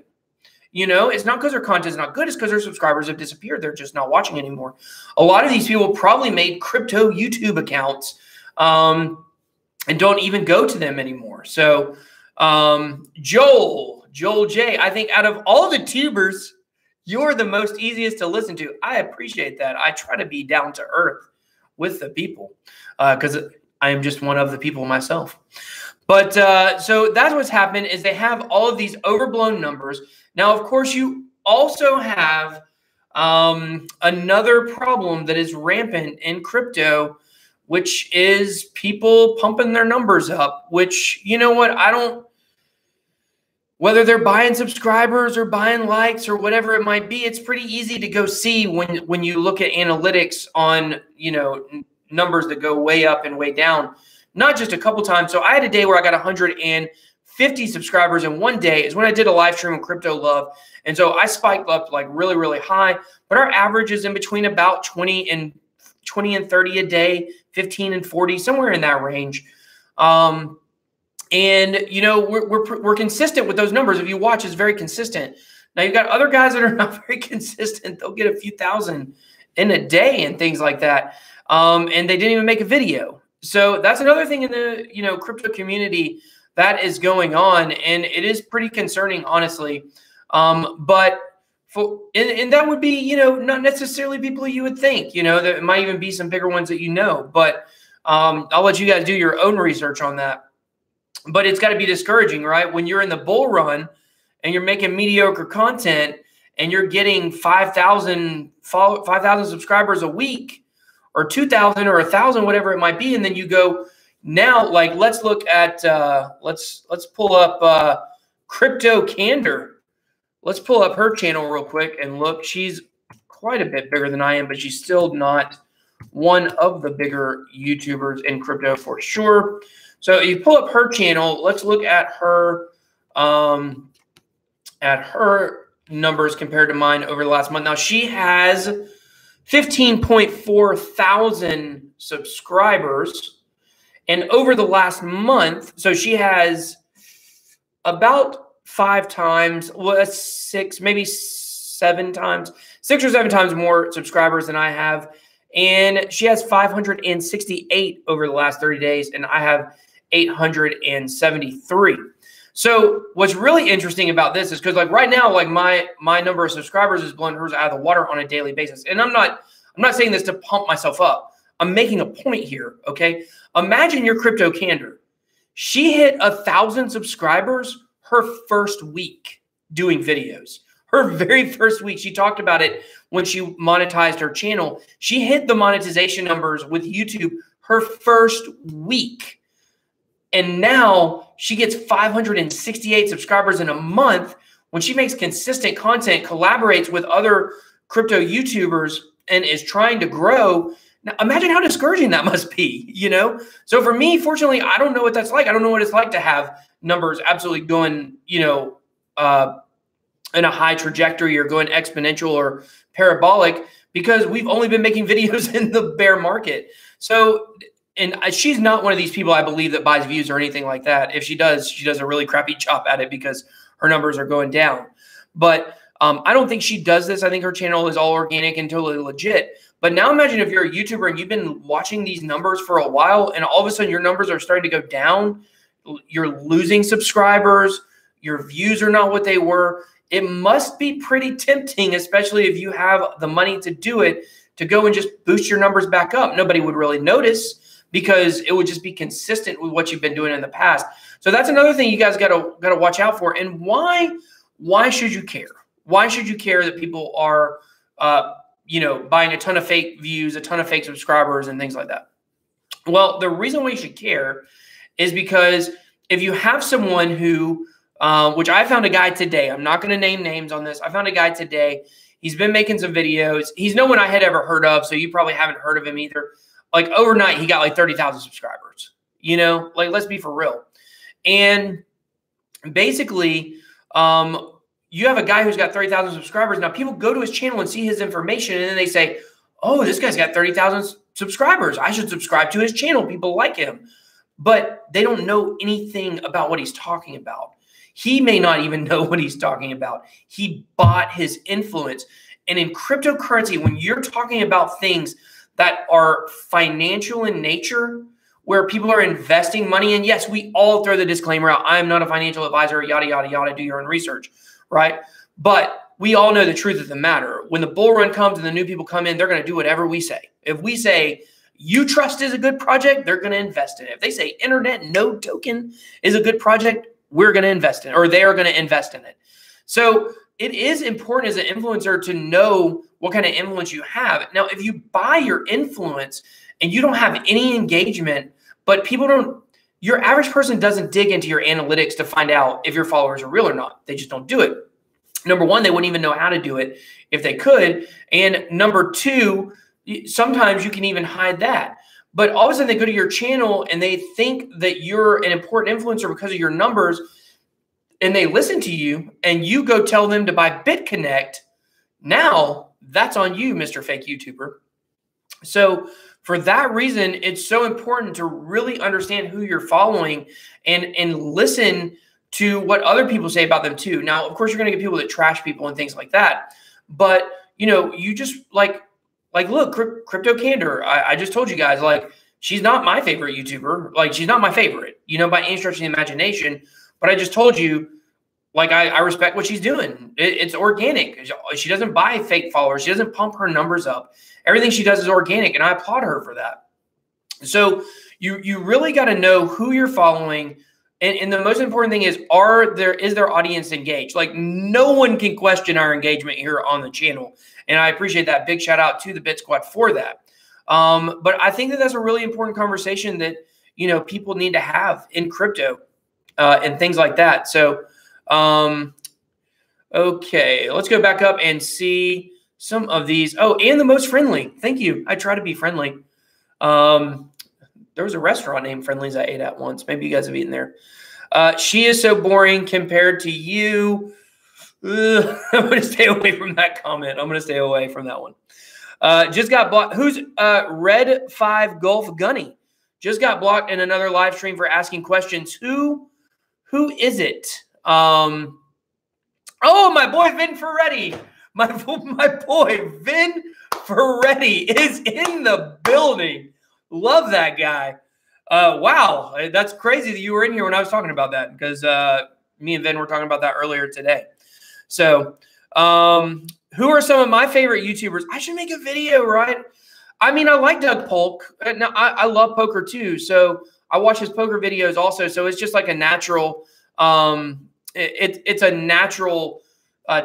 You know, it's not because their content is not good. It's because their subscribers have disappeared. They're just not watching anymore. A lot of these people probably made crypto YouTube accounts and don't even go to them anymore. So Joel J, I think out of all the tubers, you're the most easiest to listen to. I appreciate that. I try to be down to earth with the people because I am just one of the people myself. But so that's what's happened, is they have all of these overblown numbers. Now, of course, you also have another problem that is rampant in crypto, which is people pumping their numbers up, which, you know what, whether they're buying subscribers or buying likes or whatever it might be, it's pretty easy to go see when you look at analytics on, you know, numbers that go way up and way down. Not just a couple times. So I had a day where I got 150 subscribers in one day. Is when I did a live stream on Crypto Love. And so I spiked up like really, really high. But our average is in between about 20 and 30 a day, 15 and 40, somewhere in that range. And, you know, we're consistent with those numbers. If you watch, it's very consistent. Now, you've got other guys that are not very consistent. They'll get a few thousand in a day and things like that. And they didn't even make a video. So that's another thing in the, you know, crypto community that is going on, and it is pretty concerning, honestly. But and that would be, you know, not necessarily people you would think, you know, there might even be some bigger ones that you know. But I'll let you guys do your own research on that. But it's got to be discouraging, right? When you're in the bull run and you're making mediocre content and you're getting 5,000 subscribers a week, or 2,000 or 1,000, whatever it might be. And then you go now, like, let's look at, let's pull up Crypto Candor. Let's pull up her channel real quick and look. She's quite a bit bigger than I am, but she's still not one of the bigger YouTubers in crypto for sure. So you pull up her channel. Let's look at her numbers compared to mine over the last month. Now, she has 15.4 thousand subscribers. And over the last month, so she has about 5 times, well, that's 6, maybe 7 times, 6 or 7 times more subscribers than I have. And she has 568 over the last 30 days, and I have 873. So what's really interesting about this is because like right now, like my number of subscribers is blowing hers out of the water on a daily basis. And I'm not saying this to pump myself up. I'm making a point here, okay? Imagine your crypto candor. She hit 1,000 subscribers her first week doing videos. Her very first week, she talked about it when she monetized her channel. She hit the monetization numbers with YouTube her first week. And now she gets 568 subscribers in a month when she makes consistent content, collaborates with other crypto YouTubers, and is trying to grow. Now, imagine how discouraging that must be, you know? So for me, fortunately, I don't know what that's like. I don't know what it's like to have numbers absolutely going, you know, in a high trajectory or going exponential or parabolic, because we've only been making videos in the bear market. So, and she's not one of these people, I believe, that buys views or anything like that. If she does a really crappy job at it because her numbers are going down. But I don't think she does this. I think her channel is all organic and totally legit. But now imagine if you're a YouTuber and you've been watching these numbers for a while and all of a sudden your numbers are starting to go down. You're losing subscribers. Your views are not what they were. It must be pretty tempting, especially if you have the money to do it, to go and just boost your numbers back up. Nobody would really notice because it would just be consistent with what you've been doing in the past. So that's another thing you guys got to watch out for. And why should you care? Why should you care that people are, you know, buying a ton of fake views, a ton of fake subscribers and things like that? Well, the reason why you should care is because if you have someone who, which I found a guy today, I'm not going to name names on this. I found a guy today. He's been making some videos. He's no one I had ever heard of, so you probably haven't heard of him either. Like overnight, he got like 30,000 subscribers, you know, like let's be for real. And basically, you have a guy who's got 30,000 subscribers. Now people go to his channel and see his information and then they say, oh, this guy's got 30,000 subscribers. I should subscribe to his channel. People like him. But they don't know anything about what he's talking about. He may not even know what he's talking about. He bought his influence. And in cryptocurrency, when you're talking about things that are financial in nature, where people are investing money in, yes, we all throw the disclaimer out. I'm not a financial advisor, yada, yada, yada, do your own research, right? But we all know the truth of the matter. When the bull run comes and the new people come in, they're going to do whatever we say. If we say, you trust is a good project, they're going to invest in it. If they say internet node token is a good project, we're going to invest in it, or they are going to invest in it. So it is important as an influencer to know what kind of influence you have. Now, if you buy your influence and you don't have any engagement, but people don't, your average person doesn't dig into your analytics to find out if your followers are real or not. They just don't do it. Number one, they wouldn't even know how to do it if they could. And number two, sometimes you can even hide that. But all of a sudden they go to your channel and they think that you're an important influencer because of your numbers, and they listen to you and you go tell them to buy BitConnect. Now that's on you, Mr. Fake YouTuber. So for that reason, it's so important to really understand who you're following and listen to what other people say about them too. Now, of course, you're going to get people that trash people and things like that. But, you know, you just like look, Crypto Candor, I just told you guys, like, she's not my favorite YouTuber. Like, she's not my favorite, you know, by any stretch of the imagination. But I just told you, like, I respect what she's doing. It's organic. She doesn't buy fake followers. She doesn't pump her numbers up. Everything she does is organic, and I applaud her for that. So you really got to know who you're following. And the most important thing is their audience engaged? Like, no one can question our engagement here on the channel. And I appreciate that. Big shout out to the Bit Squad for that. But I think that that's a really important conversation that, you know, people need to have in crypto and things like that. So, okay, let's go back up and see some of these. Oh, and the most friendly. Thank you. I try to be friendly. There was a restaurant named Friendly's I ate at once. Maybe you guys have eaten there. She is so boring compared to you. I'm going to stay away from that comment. I'm going to stay away from that one. Just got blocked. Who's Red 5 Gulf Gunny? Just got blocked in another live stream for asking questions. Who is it? Oh, my boy Vin Ferretti. My boy Vin Ferretti is in the building. Love that guy. Wow, that's crazy that you were in here when I was talking about that, because me and Vin were talking about that earlier today. So, who are some of my favorite YouTubers? I should make a video, right? I mean, I like Doug Polk. Now, I love poker too, so I watch his poker videos also. So it's just like a natural. It's a natural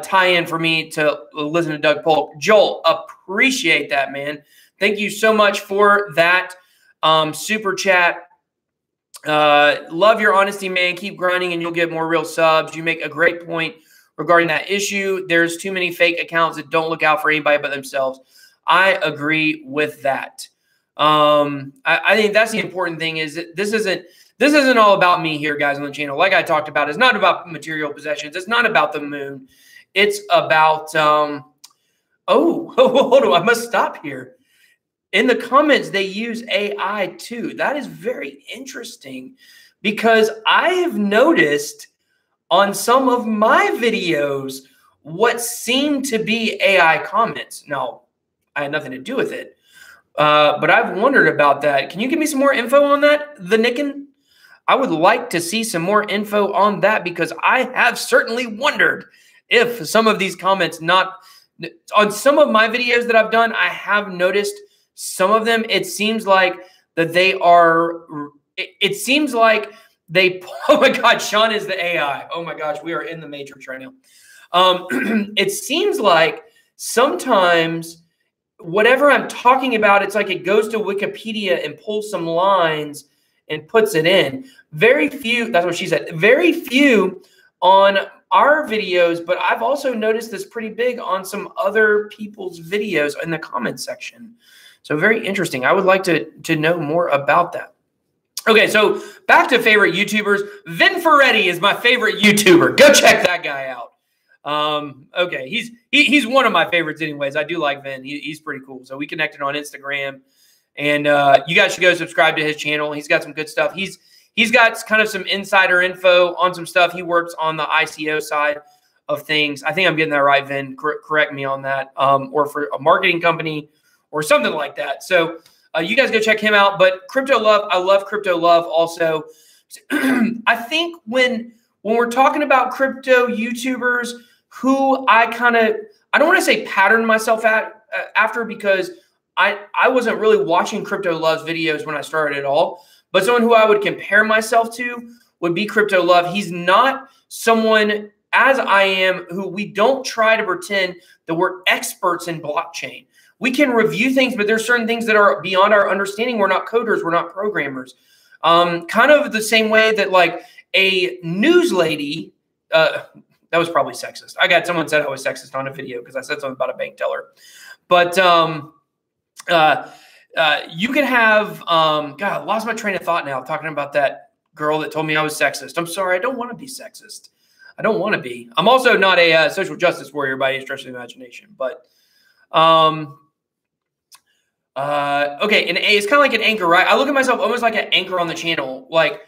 tie-in for me to listen to Doug Polk. Joel, appreciate that, man. Thank you so much for that super chat. Love your honesty, man. Keep grinding and you'll get more real subs. You make a great point regarding that issue. There's too many fake accounts that don't look out for anybody but themselves. I agree with that. I think that's the important thing, is that this isn't all about me here, guys, on the channel. Like I talked about, it's not about material possessions. It's not about the moon. It's about oh, hold on, I must stop here. In the comments, they use AI too. That is very interesting, because I have noticed on some of my videos what seem to be AI comments. Now, I had nothing to do with it, but I've wondered about that. Can you give me some more info on that, the Nicken? I would like to see some more info on that, because I have certainly wondered if some of these comments on some of my videos that I've done, I have noticed some of them, it seems like that they are, it seems like they, oh my God, Sean is the AI. Oh my gosh, we are in the matrix right now. It seems like sometimes whatever I'm talking about, it's like it goes to Wikipedia and pulls some lines and puts it in. Very few, that's what she said, very few on our videos, but I've also noticed this pretty big on some other people's videos in the comment section. So very interesting. I would like to know more about that. Okay, so back to favorite YouTubers. Vin Ferretti is my favorite YouTuber. Go check that guy out. Okay, he's one of my favorites anyways. I do like Vin. He's pretty cool. So we connected on Instagram, and you guys should go subscribe to his channel. He's got some good stuff. He's got kind of some insider info on some stuff. He works on the ICO side of things. I think I'm getting that right, Vin. Correct me on that. Or for a marketing company or something like that. So you guys go check him out. But Crypto Love, I love Crypto Love also. I think when we're talking about crypto YouTubers who I don't want to say pattern myself after, because I wasn't really watching Crypto Love's videos when I started at all. But someone who I would compare myself to would be Crypto Love. He's not someone, as I am, who we don't try to pretend that we're experts in blockchain. We can review things, but there's certain things that are beyond our understanding. We're not coders. We're not programmers. Kind of the same way that like a news lady, that was probably sexist. I got someone said I was sexist on a video because I said something about a bank teller. But you can have, God, I lost my train of thought now talking about that girl that told me I was sexist. I'm sorry. I don't want to be sexist. I don't want to be. I'm also not a social justice warrior by any stretch of the imagination. But okay, and it's kind of like an anchor, right? I look at myself almost like an anchor on the channel. Like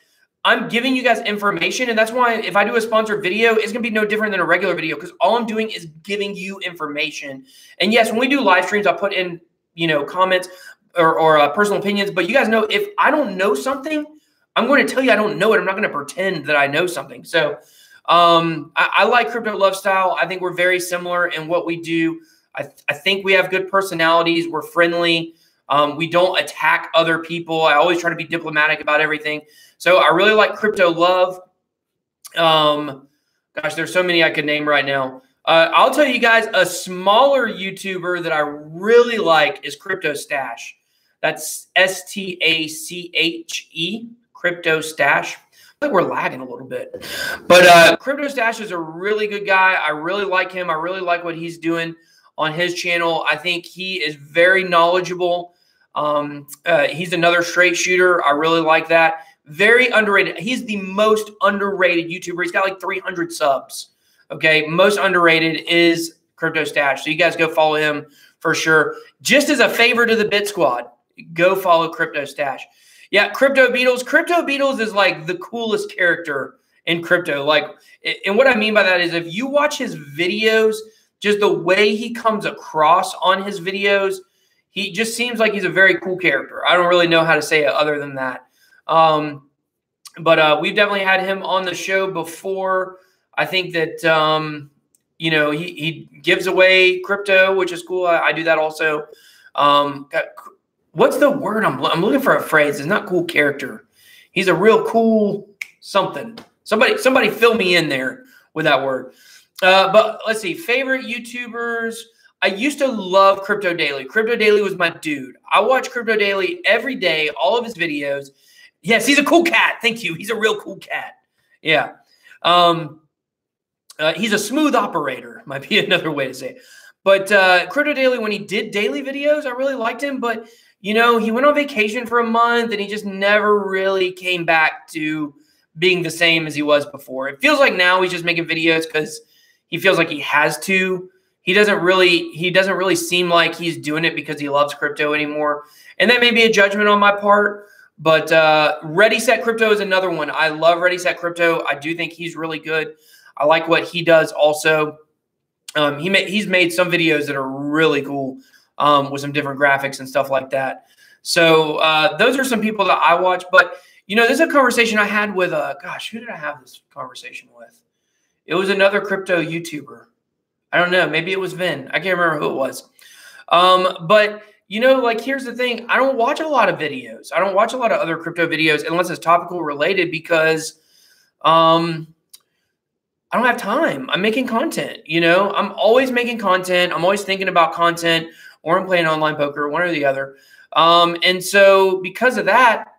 I'm giving you guys information, and that's why if I do a sponsored video, it's going to be no different than a regular video, because all I'm doing is giving you information. And yes, when we do live streams, I'll put in, comments or personal opinions, but you guys know if I don't know something, I'm going to tell you I don't know it. I'm not going to pretend that I know something. So I like Crypto Love style. I think we're very similar in what we do. I think we have good personalities. We're friendly. We don't attack other people. I always try to be diplomatic about everything. So I really like Crypto Love. Gosh, there's so many I could name right now. I'll tell you guys, a smaller YouTuber that I really like is Crypto Stash. That's S-T-A-C-H-E, Crypto Stash. I think we're lagging a little bit. But Crypto Stash is a really good guy. I really like him. I really like what he's doing on his channel. I think he is very knowledgeable. He's another straight shooter. I really like that. Very underrated. He's the most underrated YouTuber. He's got like 300 subs. Okay, most underrated is Crypto Stash. So you guys go follow him for sure. Just as a favor to the Bit Squad, go follow Crypto Stash. Yeah, Crypto Beatles. Crypto Beatles is like the coolest character in crypto. Like, and what I mean by that is if you watch his videos, just the way he comes across on his videos, he just seems like he's a very cool character. I don't really know how to say it other than that. But we've definitely had him on the show before. I think that, you know, he gives away crypto, which is cool. I do that also. What's the word? I'm looking for a phrase. It's not cool character. He's a real cool something. Somebody fill me in there with that word. But let's see. Favorite YouTubers. I used to love Crypto Daily. Crypto Daily was my dude. I watch Crypto Daily every day, all of his videos. Yes, he's a cool cat. Thank you. He's a real cool cat. Yeah. He's a smooth operator, might be another way to say it. But Crypto Daily, when he did daily videos, I really liked him. But, you know, he went on vacation for a month and he just never really came back to being the same as he was before. It feels like now he's just making videos because he feels like he has to. He doesn't really seem like he's doing it because he loves crypto anymore. And that may be a judgment on my part. But Ready Set Crypto is another one. I love Ready Set Crypto. I do think he's really good. I like what he does also. He's made some videos that are really cool with some different graphics and stuff like that. So those are some people that I watch. But, you know, there's a conversation I had with, gosh, who did I have this conversation with? It was another crypto YouTuber. I don't know. Maybe it was Vin. I can't remember who it was. But, you know, like, here's the thing. I don't watch a lot of videos. I don't watch a lot of other crypto videos unless it's topical related because I don't have time. I'm making content, you know. I'm always making content. I'm always thinking about content, or I'm playing online poker, one or the other. And so because of that,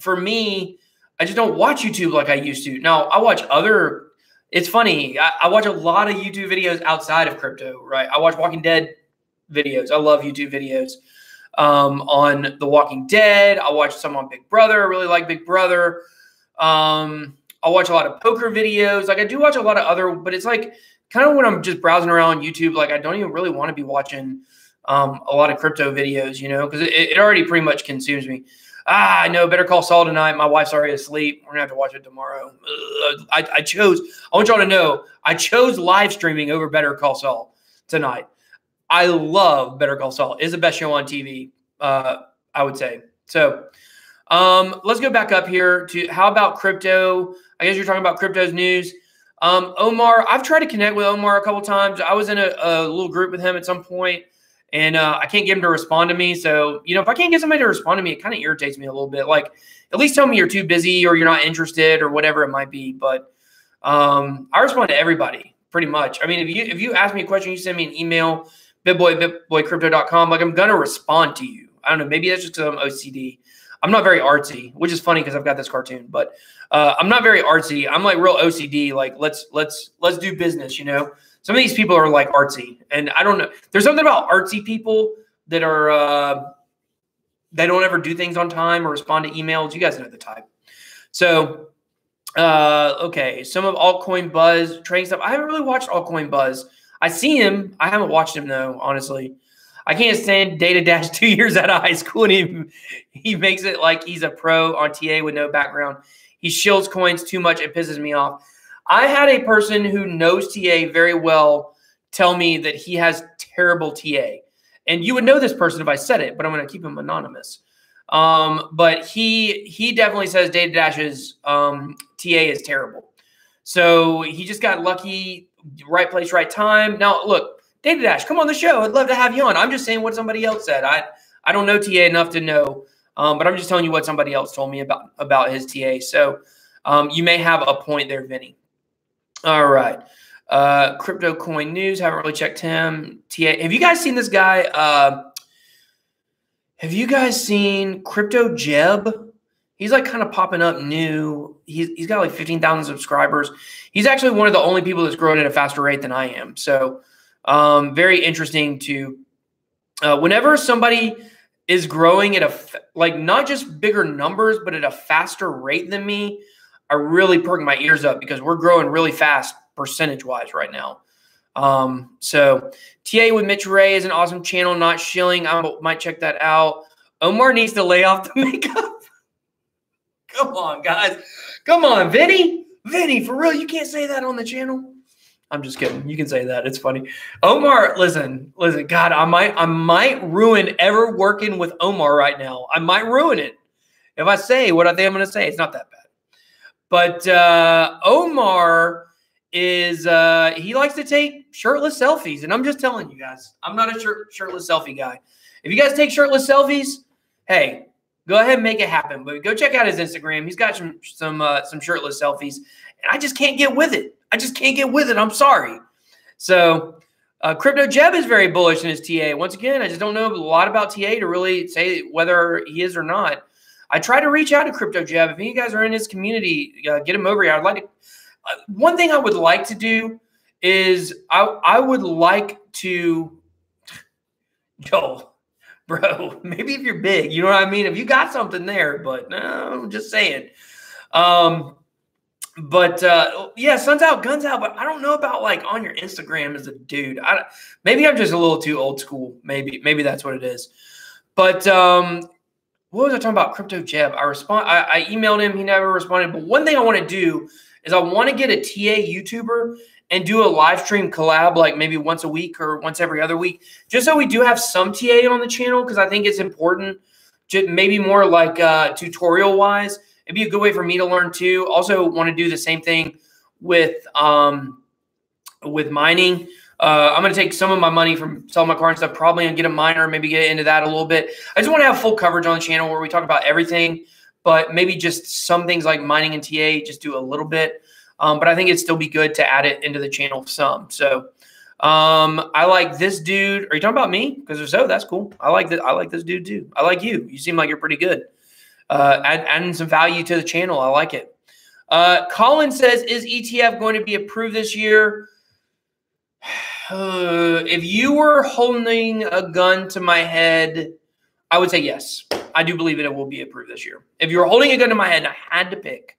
for me, I just don't watch YouTube like I used to. Now, I watch other – it's funny. I watch a lot of YouTube videos outside of crypto, right? I watch Walking Dead videos. I love YouTube videos on The Walking Dead. I watch some on Big Brother. I really like Big Brother. I watch a lot of poker videos. Like, I do watch a lot of other, but it's like kind of when I'm just browsing around YouTube, like I don't even really want to be watching a lot of crypto videos, you know, because it already pretty much consumes me. I know, Better Call Saul tonight. My wife's already asleep. We're going to have to watch it tomorrow. I want y'all to know, I chose live streaming over Better Call Saul tonight. I love Better Call Saul. It's the best show on TV, I would say. So let's go back up here to how about crypto? I guess you're talking about crypto's news. Omar, I've tried to connect with Omar a couple times. I was in a little group with him at some point, and I can't get him to respond to me. So, you know, if I can't get somebody to respond to me, it kind of irritates me a little bit. Like, at least tell me you're too busy or you're not interested or whatever it might be. But I respond to everybody pretty much. I mean, if you ask me a question, you send me an email, bitboycrypto.com, like I'm going to respond to you. I don't know. Maybe that's just because I'm OCD. I'm not very artsy, which is funny because I've got this cartoon, but I'm not very artsy. I'm like real OCD. Like let's do business. You know, some of these people are like artsy, and I don't know. There's something about artsy people that are they don't ever do things on time or respond to emails. You guys know the type. So okay, some of altcoin buzz trading stuff. I haven't really watched altcoin buzz. I see him. I haven't watched him though, honestly. I can't stand Data Dash 2 years out of high school, and he makes it like he's a pro on TA with no background. He shills coins too much. It pisses me off. I had a person who knows TA very well tell me that he has terrible TA. And you would know this person if I said it, but I'm going to keep him anonymous. But he definitely says Data Dash's TA is terrible. So he just got lucky, right place, right time. Now, look. Data Dash, come on the show. I'd love to have you on. I'm just saying what somebody else said. I don't know TA enough to know, but I'm just telling you what somebody else told me about his TA. So you may have a point there, Vinny. All right. Crypto coin news. Haven't really checked him. TA. Have you guys seen this guy? Have you guys seen Crypto Jeb? He's like kind of popping up new. He's got like 15,000 subscribers. He's actually one of the only people that's growing at a faster rate than I am. So very interesting to whenever somebody is growing at like not just bigger numbers, but at a faster rate than me, I really perk my ears up because we're growing really fast percentage-wise right now. So TA with Mitch Ray is an awesome channel, not shilling. I might check that out. Omar needs to lay off the makeup. Come on, guys. Come on, Vinny. Vinny, for real, you can't say that on the channel. I'm just kidding. You can say that. It's funny. Omar, listen. God, I might ruin ever working with Omar right now. I might ruin it if I say what I think I'm going to say. It's not that bad. But Omar is he likes to take shirtless selfies, and I'm just telling you guys, I'm not a shirtless selfie guy. If you guys take shirtless selfies, hey, go ahead and make it happen. But go check out his Instagram. He's got some shirtless selfies, and I just can't get with it. I'm sorry. So Crypto Jeb is very bullish in his TA. Once again, I just don't know a lot about TA to really say whether he is or not. I try to reach out to Crypto Jeb. If any of you guys are in his community, get him over here. I'd like to. One thing I would like to do is I would like to, Joel, bro, maybe if you're big, you know what I mean? If you got something there, but no, I'm just saying. Yeah, sun's out, guns out, but I don't know about like on your Instagram as a dude. Maybe I'm just a little too old school. Maybe that's what it is. But what was I talking about? Crypto Jeb. I emailed him. He never responded. But one thing I want to do is I want to get a TA YouTuber and do a live stream collab like maybe once a week or once every other week, just so we do have some TA on the channel, because I think it's important, maybe more like tutorial wise. It'd be a good way for me to learn too. Also want to do the same thing with mining. I'm going to take some of my money from selling my car and stuff, probably and get a miner, maybe get into that a little bit. I just want to have full coverage on the channel where we talk about everything, but maybe just some things like mining and TA, just do a little bit. But I think it'd still be good to add it into the channel some. So I like this dude. Are you talking about me? Because if so, that's cool. I like this dude too. I like you. You seem like you're pretty good. Adding some value to the channel. I like it. Colin says, is ETF going to be approved this year? If you were holding a gun to my head, I would say yes. I do believe that it will be approved this year. If you were holding a gun to my head and I had to pick,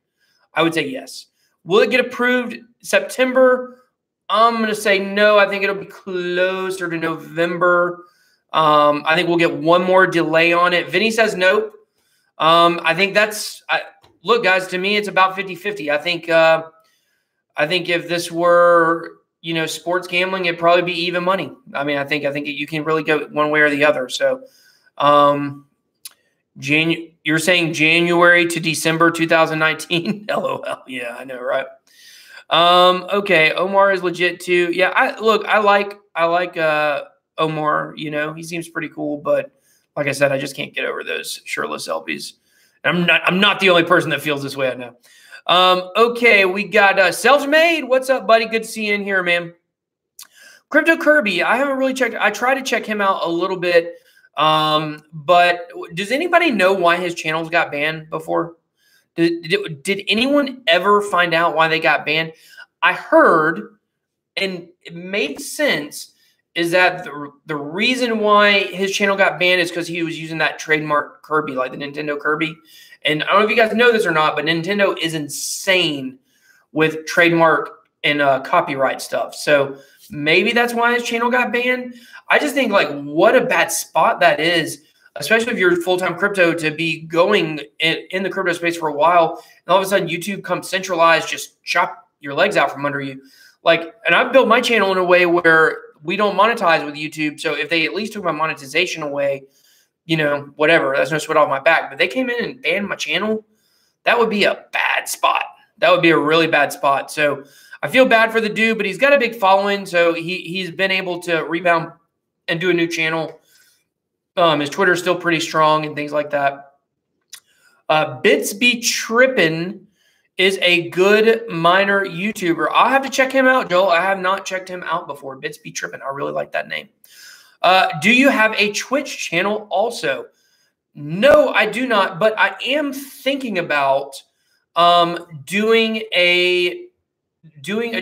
I would say yes. Will it get approved September? I'm going to say no. I think it'll be closer to November. I think we'll get one more delay on it. Vinny says nope. I think look, guys, to me, it's about 50-50. I think if this were, sports gambling, it'd probably be even money. I mean, I think you can really go one way or the other. So, you're saying January to December 2019? LOL. Yeah, I know, right? Okay, Omar is legit too. Yeah, I like Omar. He seems pretty cool, but like I said, I just can't get over those shirtless selfies. I'm not the only person that feels this way, I know. Okay, we got Self-Made. What's up, buddy? Good to see you in here, man. Crypto Kirby, I haven't really checked. I tried to check him out a little bit. But does anybody know why his channels got banned before? Did anyone ever find out why they got banned? I heard, and it made sense, is that the reason why his channel got banned is because he was using that trademark Kirby, like the Nintendo Kirby. And I don't know if you guys know this or not, but Nintendo is insane with trademark and copyright stuff. So maybe that's why his channel got banned. I just think, like, what a bad spot that is, especially if you're full-time crypto, to be going in the crypto space for a while, and all of a sudden YouTube comes centralized, just chop your legs out from under you. Like, and I've built my channel in a way where we don't monetize with YouTube. So if they at least took my monetization away, whatever, that's no sweat off my back. But they came in and banned my channel, that would be a bad spot. That would be a really bad spot. So I feel bad for the dude, but he's got a big following, so he's been able to rebound and do a new channel. His Twitter is still pretty strong and things like that. Bits Be Trippin' is a good miner YouTuber. I'll have to check him out, Joel. I have not checked him out before. Bits Be Trippin'. I really like that name. Do you have a Twitch channel also? No, I do not, but I am thinking about doing a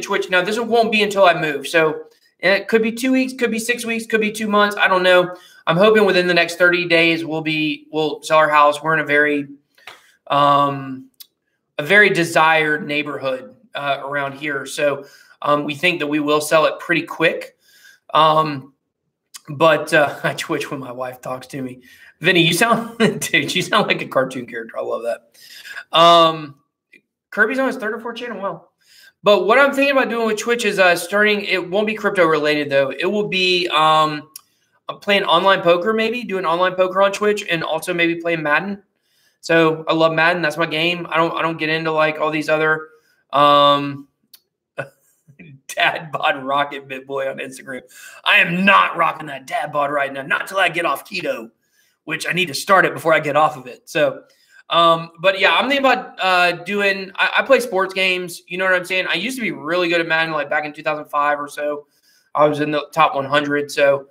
Twitch. Now, this won't be until I move. So it could be 2 weeks, could be 6 weeks, could be 2 months. I don't know. I'm hoping within the next 30 days we'll sell our house. We're in a very desired neighborhood around here. So We think that we will sell it pretty quick. But I twitch when my wife talks to me. Vinny, you sound dude, you sound like a cartoon character. I love that. Kirby's on his third or fourth channel. Well, but what I'm thinking about doing with Twitch is starting. It won't be crypto related though. It will be playing online poker, maybe doing online poker on Twitch, and also maybe playing Madden. So I love Madden. That's my game. I don't get into like all these other dad bod rocket bit boy on Instagram. I am not rocking that dad bod right now. Not till I get off keto, which I need to start it before I get off of it. So, but yeah, I'm thinking about doing. I play sports games. You know what I'm saying? I used to be really good at Madden, like back in 2005 or so. I was in the top 100. So,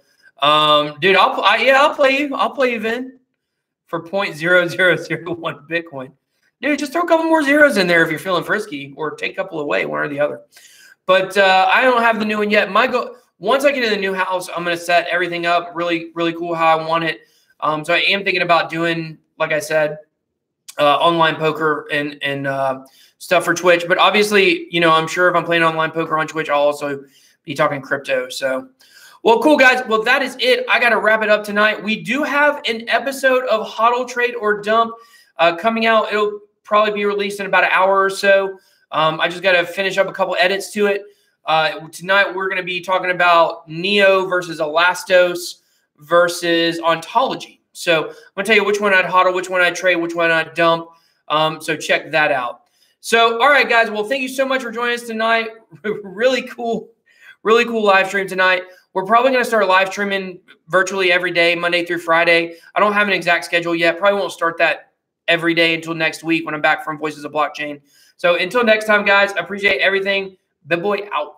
dude, I'll play you. I'll play you, Vin, for 0.0001 Bitcoin. Dude, just throw a couple more zeros in there if you're feeling frisky, or take a couple away, one or the other. But I don't have the new one yet. My goal, once I get in the new house, I'm going to set everything up really, really cool how I want it. So I am thinking about doing, like I said, online poker and stuff for Twitch. But obviously, you know, I'm sure if I'm playing online poker on Twitch, I'll also be talking crypto. So, well, cool, guys. Well, that is it. I got to wrap it up tonight. We do have an episode of HODL Trade or Dump coming out. It'll probably be released in about an hour or so. I just got to finish up a couple edits to it. Tonight, we're going to be talking about Neo versus Elastos versus Ontology. So I'm going to tell you which one I'd hodl, which one I'd trade, which one I'd dump. So check that out. So, all right, guys. Well, thank you so much for joining us tonight. Really cool live stream tonight. We're probably going to start live streaming virtually every day, Monday through Friday. I don't have an exact schedule yet. Probably won't start that every day until next week when I'm back from Voices of Blockchain. So until next time, guys, I appreciate everything. BitBoy out.